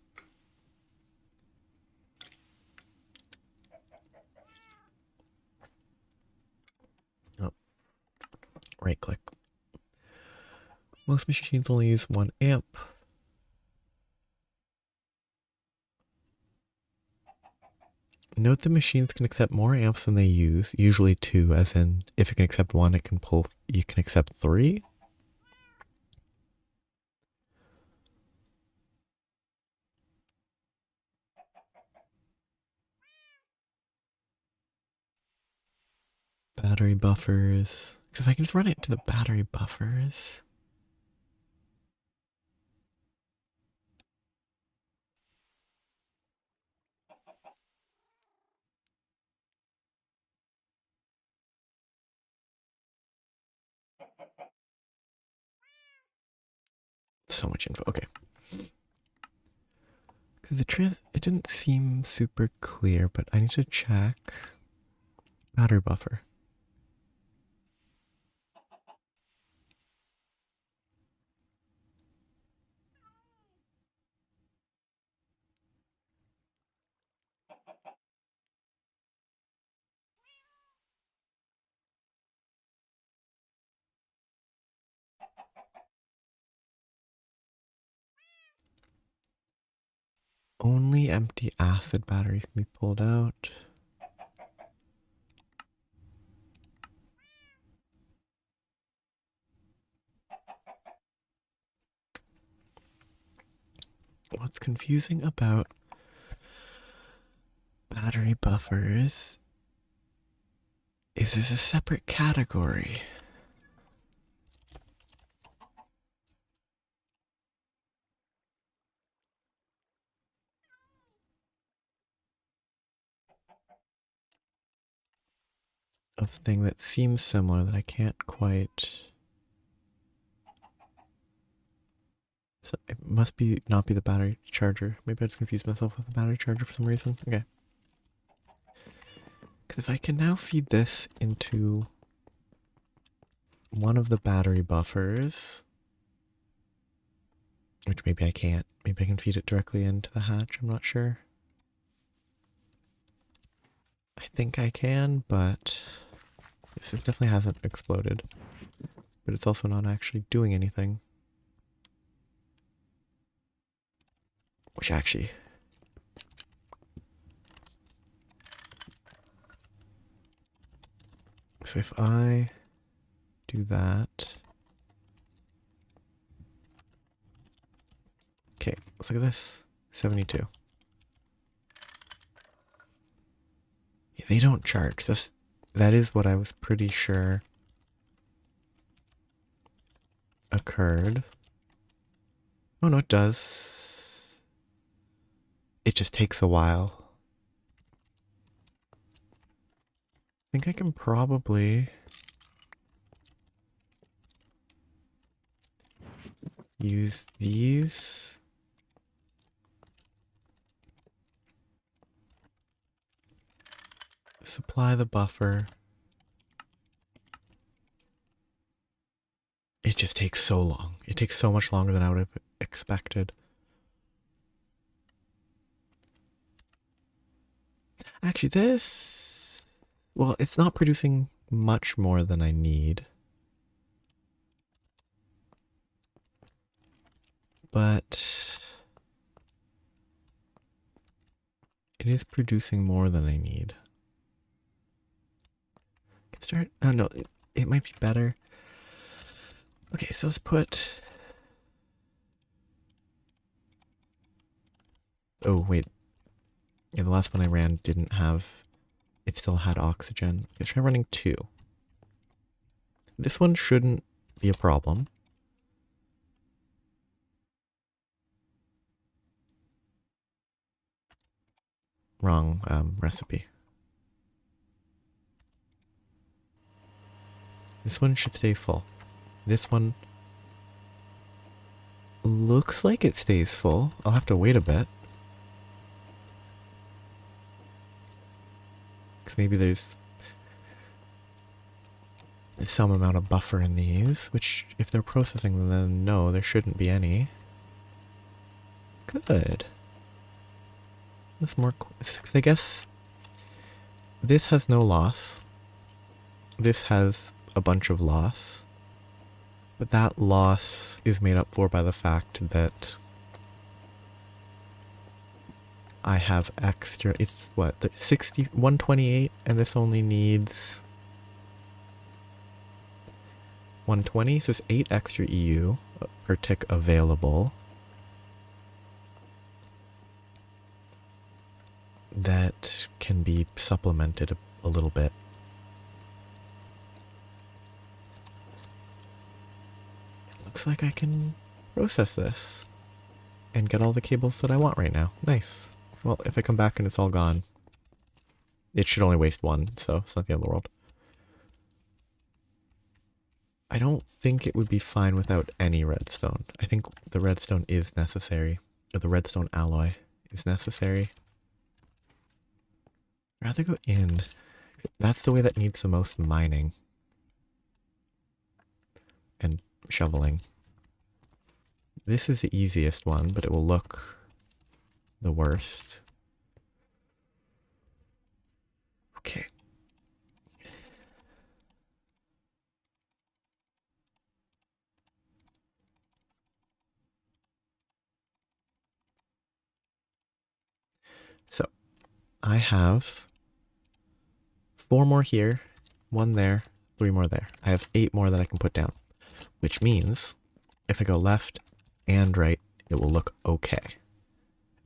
Right click. Most machines only use 1 amp. Note that machines can accept more amps than they use, usually 2, as in if it can accept 1, it can pull, you can accept 3. Battery buffers. Because if I can just run it to the battery buffers. So much info. Okay. Because it didn't seem super clear, but I need to check battery buffer. Only empty acid batteries can be pulled out. What's confusing about battery buffers is there's a separate category. Of thing that seems similar that I can't quite. So it must be not be the battery charger. Maybe I just confused myself with the battery charger for some reason. Okay. Because if I can now feed this into one of the battery buffers, which maybe I can't. Maybe I can feed it directly into the hatch. I'm not sure. I think I can, but this definitely hasn't exploded. But it's also not actually doing anything. Which actually... So if I do that... Okay, let's look at this. 72. Yeah, they don't charge. That is what I was pretty sure occurred. Oh no, it does. It just takes a while. I think I can probably use these. Supply the buffer. It just takes so long. It takes so much longer than I would have expected. Actually, this... Well, it's not producing much more than I need. But... it is producing more than I need. Start... Oh no, it might be better. Okay, so let's put... Oh, wait. Yeah, the last one I ran didn't have... It still had oxygen. Let's try running 2. This one shouldn't be a problem. Wrong recipe. This one should stay full. This one looks like it stays full. I'll have to wait a bit. Because maybe there's some amount of buffer in these, which if they're processing them, then no, there shouldn't be any. Good. That's more... I guess this has no loss. This has a bunch of loss. But that loss is made up for by the fact that I have extra, it's what, 128, and this only needs 120, so it's 8 extra EU per tick available. That can be supplemented a little bit. It looks like I can process this and get all the cables that I want right now. Nice. Well, if I come back and it's all gone, it should only waste one, so it's not the end of the world. I don't think it would be fine without any redstone. I think the redstone is necessary, or the redstone alloy is necessary. I'd rather go in. That's the way that needs the most mining and shoveling. This is the easiest one, but it will look the worst. Okay. So, I have 4 more here, 1 there, 3 more there. I have 8 more that I can put down, which means if I go left and right, it will look okay.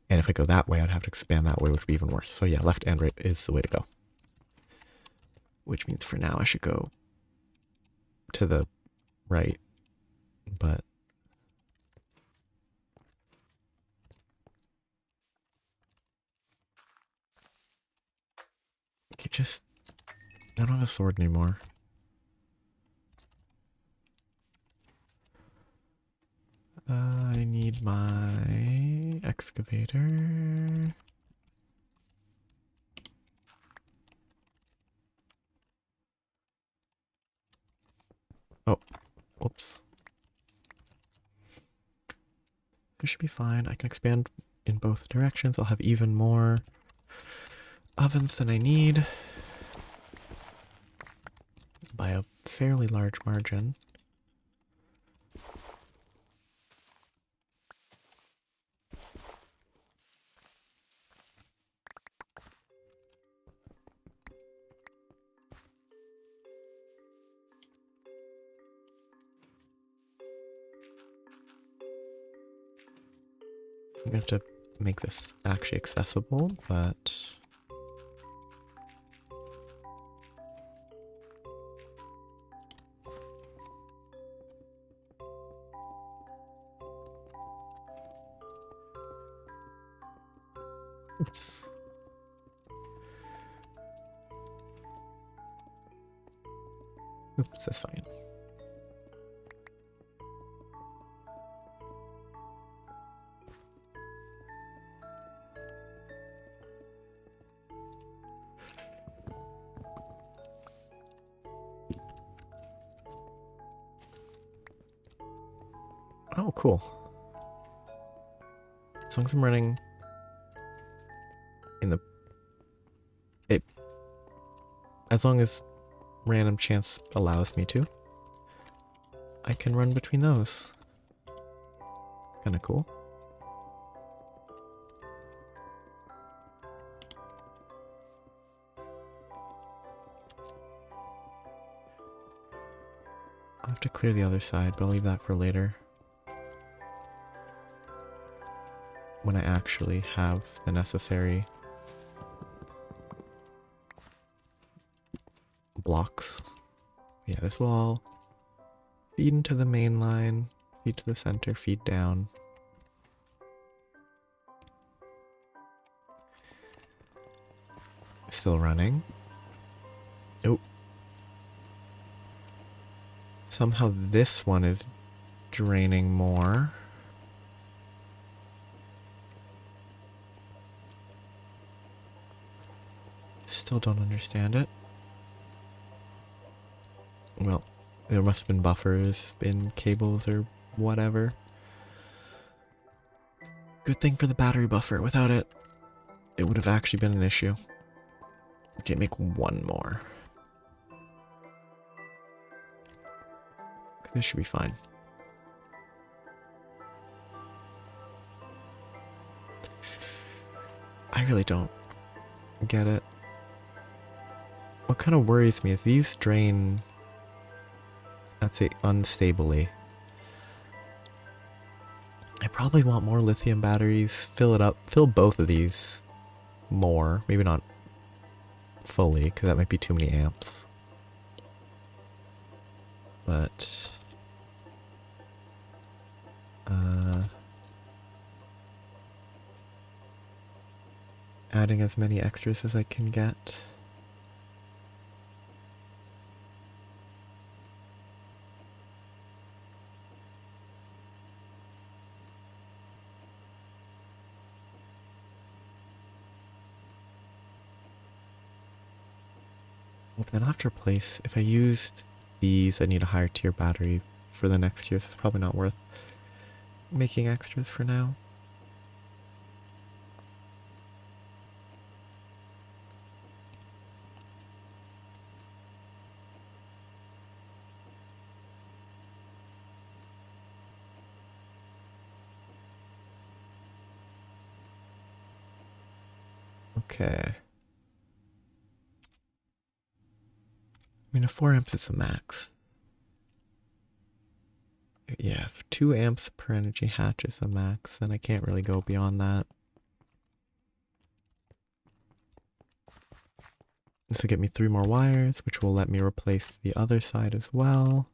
And if I go that way, I'd have to expand that way, which would be even worse. So yeah, left and right is the way to go. Which means for now I should go to the right, but okay, just I don't have a sword anymore. I need my excavator. Oh, whoops. This should be fine. I can expand in both directions. I'll have even more ovens than I need by a fairly large margin. I'm gonna have to make this actually accessible, but oops. Oops, that's fine. Oh, cool. As long as I'm running in the... As long as random chance allows me to, I can run between those. Kinda cool. I'll have to clear the other side, but I'll leave that for later. When I actually have the necessary blocks. Yeah, this will all feed into the main line, feed to the center, feed down. Still running. Oh. Somehow this one is draining more. Still don't understand it. Well, there must have been buffers, been cables, or whatever. Good thing for the battery buffer. Without it, it would have actually been an issue. Okay, make 1 more. This should be fine. I really don't get it. What kind of worries me is these drain, let's say, unstably. I probably want more lithium batteries. Fill it up. Fill both of these more. Maybe not fully, because that might be too many amps. But adding as many extras as I can get. Then I'll have to replace, if I used these, I need a higher tier battery for the next year, so it's probably not worth making extras for now. Okay. I mean, if 4 amps is the max. Yeah, if 2 amps per energy hatch is the max, then I can't really go beyond that. This will get me 3 more wires, which will let me replace the other side as well.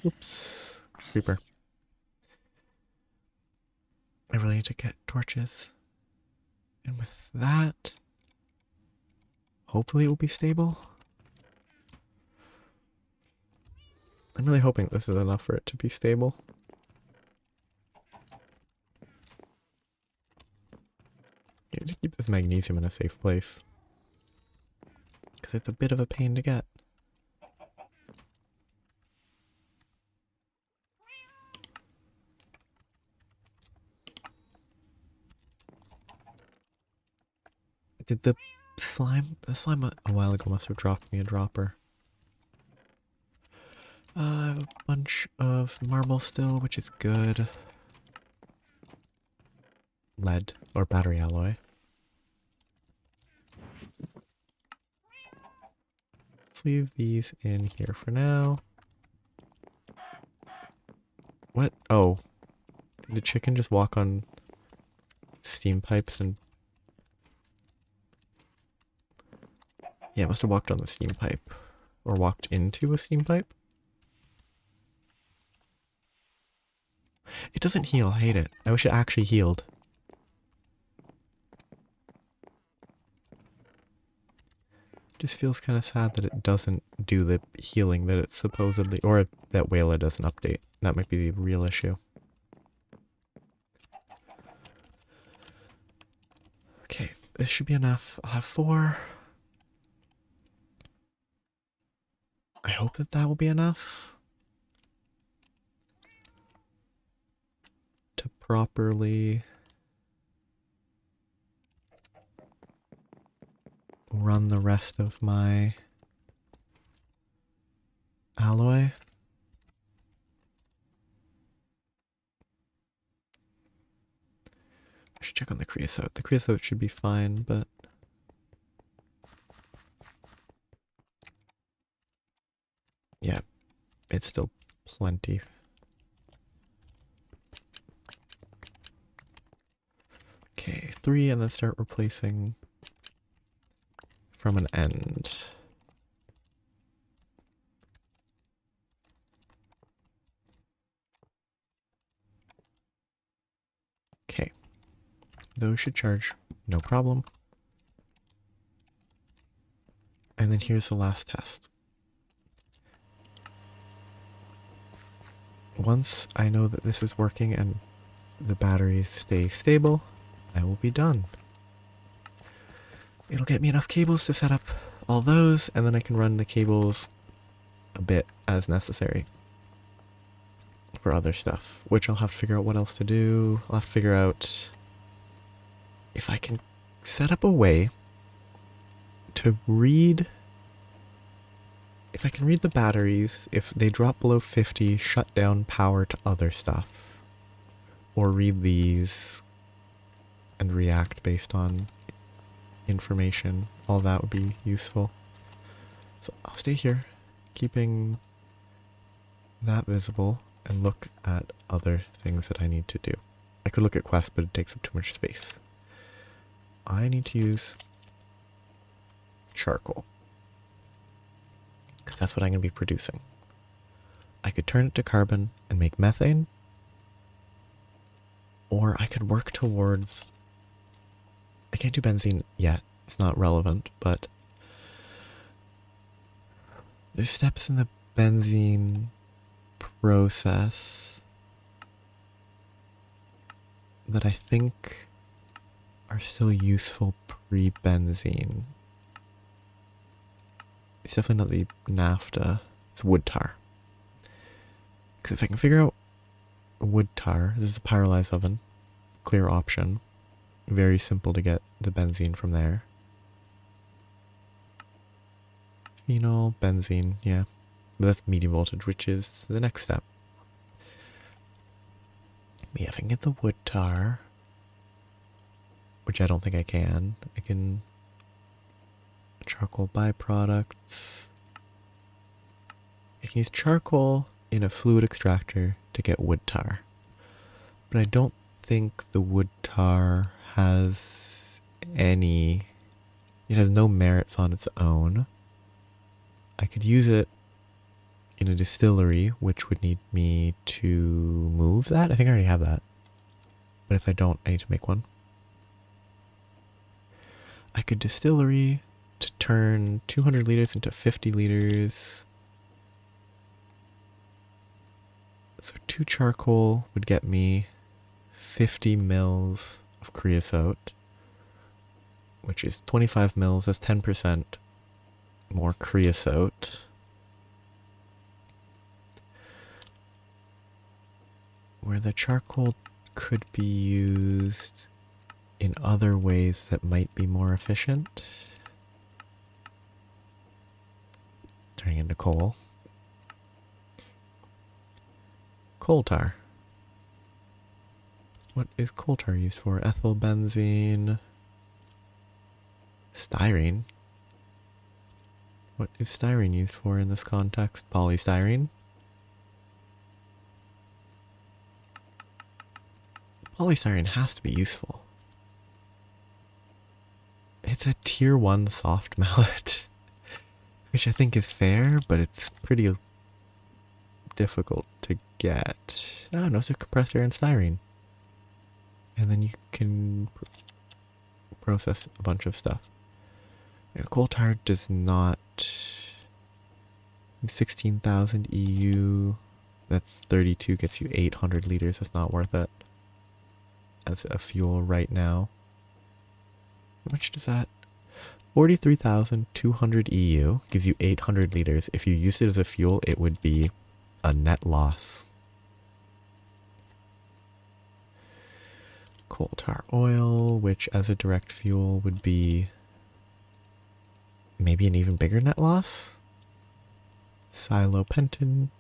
Oops. Creeper. I really need to get torches. And with that, hopefully it will be stable. I'm really hoping this is enough for it to be stable. Yeah, just keep this magnesium in a safe place, because it's a bit of a pain to get. Did the slime a while ago must have dropped me a dropper. I have a bunch of marble still, which is good. Lead, or battery alloy. Let's leave these in here for now. What? Oh. Did the chicken just walk on steam pipes and... Yeah, it must have walked on the steam pipe. Or walked into a steam pipe. It doesn't heal, I hate it. I wish it actually healed. Just feels kind of sad that it doesn't do the healing that it's supposedly, or that Wayla doesn't update. That might be the real issue. Okay, this should be enough. I'll have 4. I hope that that will be enough to properly run the rest of my alloy. I should check on the creosote. The creosote should be fine, but... yeah, it's still plenty. Okay, 3, and then start replacing from an end. Okay, those should charge, no problem. And then here's the last test. Once I know that this is working and the batteries stay stable, I will be done. It'll get me enough cables to set up all those, and then I can run the cables a bit as necessary for other stuff, which I'll have to figure out what else to do. I'll have to figure out if I can set up a way to read if I can read the batteries, if they drop below 50, shut down power to other stuff. Or read these and react based on information. All that would be useful. So I'll stay here, keeping that visible, and look at other things that I need to do. I could look at quests, but it takes up too much space. I need to use charcoal, because that's what I'm going to be producing. I could turn it to carbon and make methane, or I could work towards... I can't do benzene yet, it's not relevant, but there's steps in the benzene process that I think are still useful pre-benzene. It's definitely not the naphtha, it's wood tar. Because if I can figure out wood tar, this is a pyrolyzed oven, clear option. Very simple to get the benzene from there. Phenol, benzene, yeah. But that's medium voltage, which is the next step. But yeah, if I can get the wood tar, which I don't think I can charcoal byproducts. I can use charcoal in a fluid extractor to get wood tar. But I don't think the wood tar has any... It has no merits on its own. I could use it in a distillery, which would need me to move that. I think I already have that. But if I don't, I need to make one. I could distillery to turn 200 liters into 50 liters. So 2 charcoal would get me 50 mils of creosote, which is 25 mils, that's 10% more creosote. Where the charcoal could be used in other ways that might be more efficient. Turning into coal. Coal tar. What is coal tar used for? Ethyl benzene. Styrene. What is styrene used for in this context? Polystyrene. Polystyrene has to be useful. It's a tier 1 soft mallet, which I think is fair, but it's pretty difficult to get. Oh, no, it's just compressed air and styrene. And then you can process a bunch of stuff. And coal tar does not... 16,000 EU. That's 32, gets you 800 liters. That's not worth it as a fuel right now. How much does that? 43,200 EU gives you 800 liters. If you used it as a fuel, it would be a net loss. Coal tar oil, which as a direct fuel would be maybe an even bigger net loss. Silopentadine,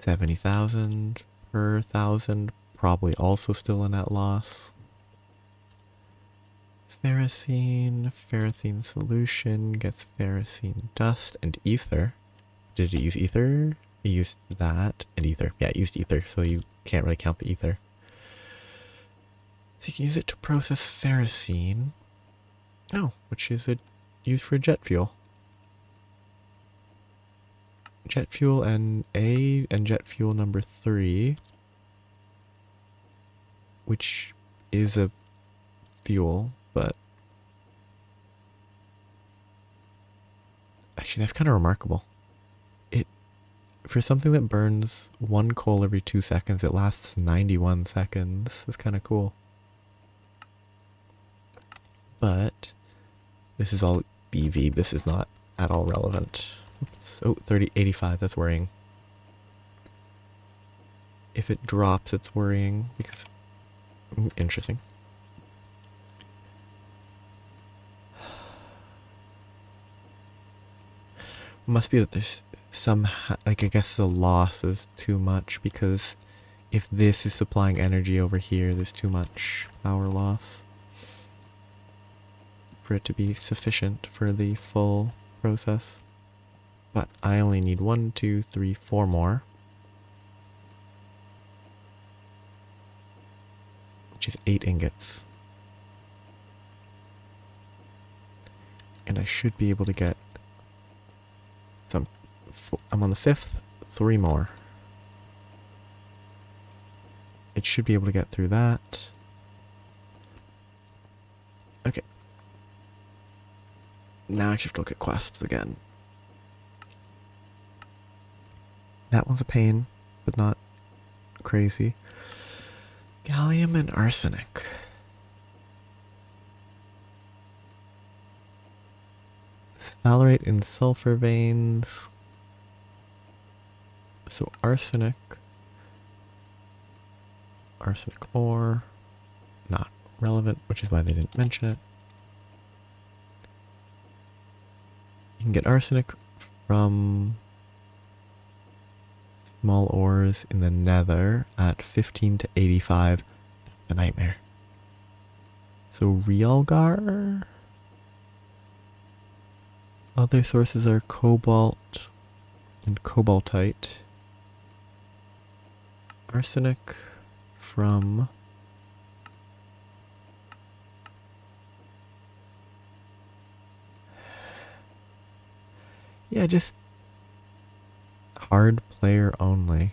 70,000 per 1,000, probably also still a net loss. Ferrocene solution gets ferrocene dust and ether. Did it use ether? It used that and ether. Yeah, it used ether, so you can't really count the ether. So you can use it to process ferrocene. Oh, which is used for jet fuel. Jet fuel and jet fuel number 3, which is a fuel, but actually that's kind of remarkable. For something that burns 1 coal every 2 seconds, it lasts 91 seconds. That's kind of cool. But this is all BV. This is not at all relevant. Oops. Oh, 85, that's worrying. If it drops, it's worrying because... Interesting. Must be that there's some, like, I guess the loss is too much because if this is supplying energy over here, there's too much power loss for it to be sufficient for the full process. But I only need 1, 2, 3, 4 more. Which is 8 ingots. And I should be able to get some. I'm on the 5th, 3 more. It should be able to get through that. Okay. Now I actually have to look at quests again. That one's a pain, but not crazy. Gallium and arsenic. Sphalerite in sulfur veins. So arsenic ore, not relevant, which is why they didn't mention it. You can get arsenic from small ores in the nether at 15 to 85. A nightmare. So Realgar. Other sources are cobalt and cobaltite. Arsenic from yeah, just hard player only.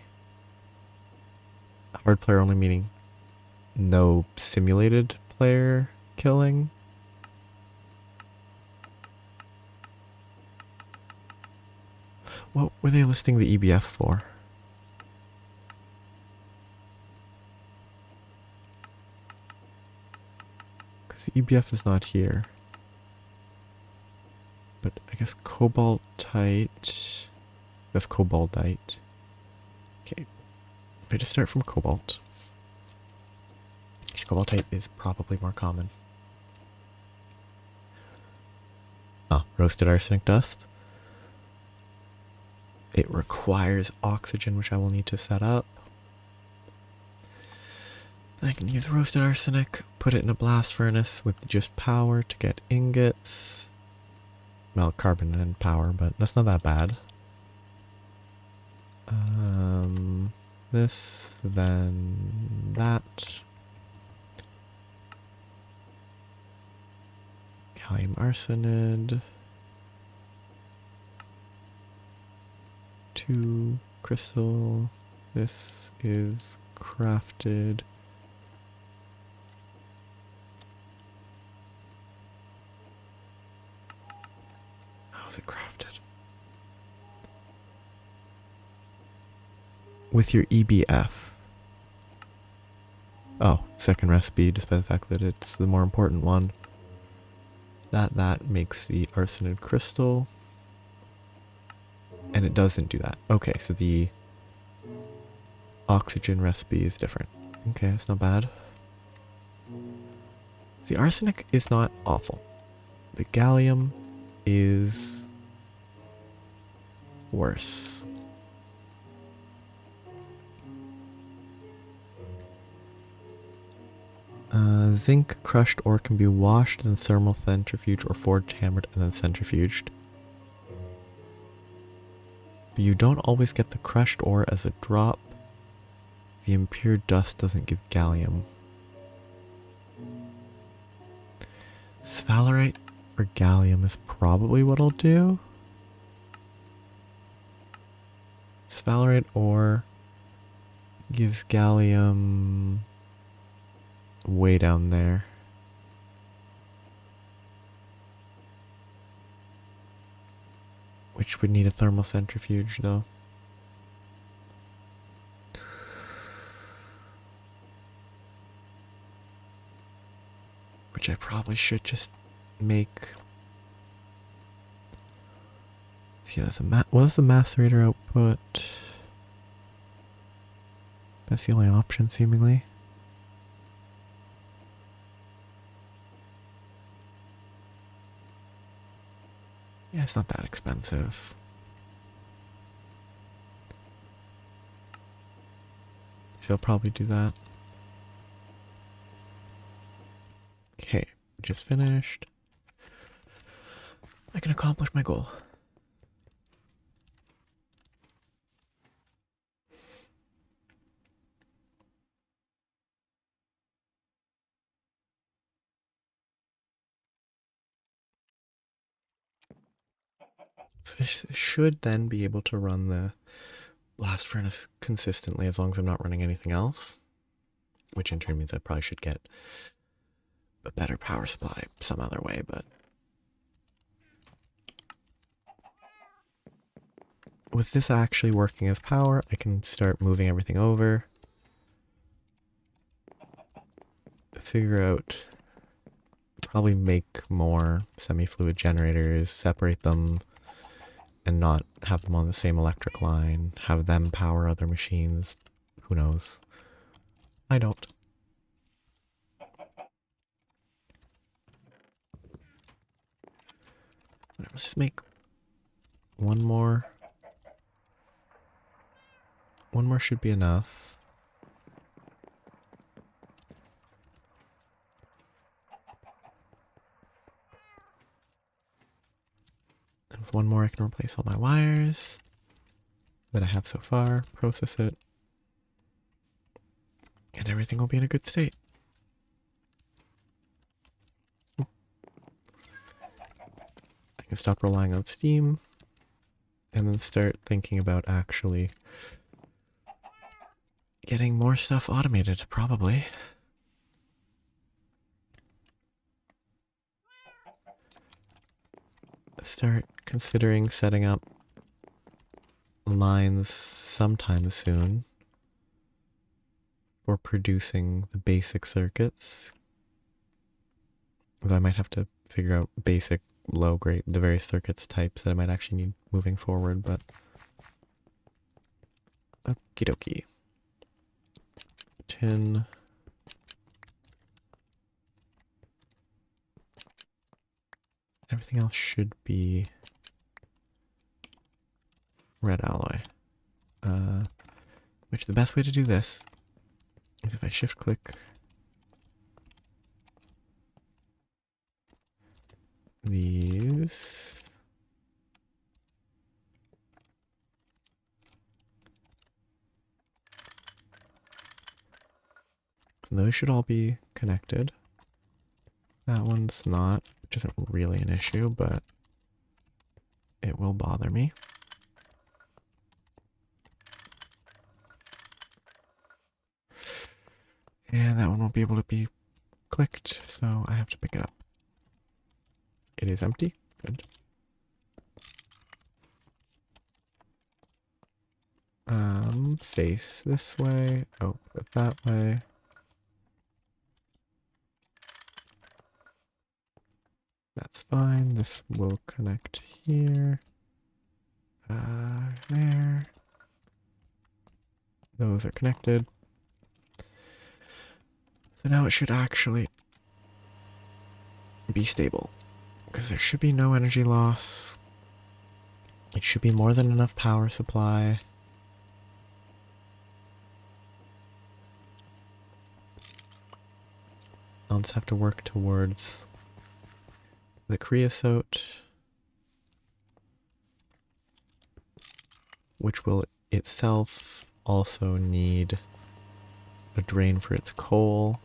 Hard player only meaning no simulated player killing. What were they listing the EBF for? Because the EBF is not here. But I guess cobaltite. That's cobaltite. Okay. If I just start from cobalt. Cobaltite is probably more common. Oh, roasted arsenic dust. It requires oxygen, which I will need to set up. Then I can use roasted arsenic, put it in a blast furnace with just power to get ingots. Well, carbon and power, but that's not that bad. This, then that. Gallium arsenide. 2 crystal. This is crafted. How is it crafted? With your EBF. Oh, second recipe, despite the fact that it's the more important one. That makes the arsenide crystal. And it doesn't do that. Okay, so the oxygen recipe is different. Okay, that's not bad. The arsenic is not awful. The gallium is worse. Zinc crushed ore can be washed and thermal centrifuged or forged, hammered, and then centrifuged. But you don't always get the crushed ore as a drop. The impure dust doesn't give gallium. Sphalerite for gallium is probably what I'll do. Sphalerite ore gives gallium way down there. Which would need a thermal centrifuge though. Which I probably should just make. Yeah, that's what is the macerator output? That's the only option seemingly. Yeah, it's not that expensive. So I'll probably do that. Okay, just finished. I can accomplish my goal. So this should then be able to run the blast furnace consistently as long as I'm not running anything else. Which in turn means I probably should get a better power supply some other way, but with this actually working as power, I can start moving everything over. Figure out, probably make more semi-fluid generators, separate them, and not have them on the same electric line, have them power other machines. Who knows? I don't. Let's just make one more. One more should be enough. And with one more I can replace all my wires that I have so far, process it, and everything will be in a good state. I can stop relying on steam and then start thinking about actually getting more stuff automated, probably. Start considering setting up lines sometime soon for producing the basic circuits. Though I might have to figure out basic, low grade, the various circuits types that I might actually need moving forward, but okie dokie. Tin. Everything else should be red alloy. Which the best way to do this is if I shift click these. Those should all be connected. That one's not, which isn't really an issue, but it will bother me. And that one won't be able to be clicked, so I have to pick it up. It is empty. Good. Face this way. Oh, put it that way. That's fine. This will connect here. There. Those are connected. So now it should actually be stable, because there should be no energy loss. It should be more than enough power supply. I'll just have to work towards the creosote, which will itself also need a drain for its coal.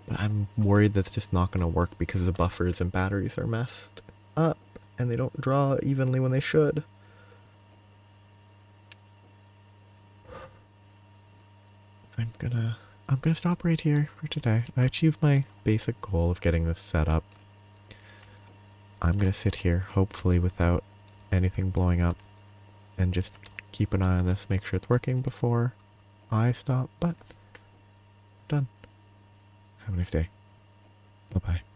But I'm worried that's just not going to work because the buffers and batteries are messed up and they don't draw evenly when they should. I'm gonna stop right here for today. I achieved my basic goal of getting this set up. I'm gonna sit here, hopefully without anything blowing up, and just keep an eye on this, make sure it's working before I stop, but done. Have a nice day. Bye-bye.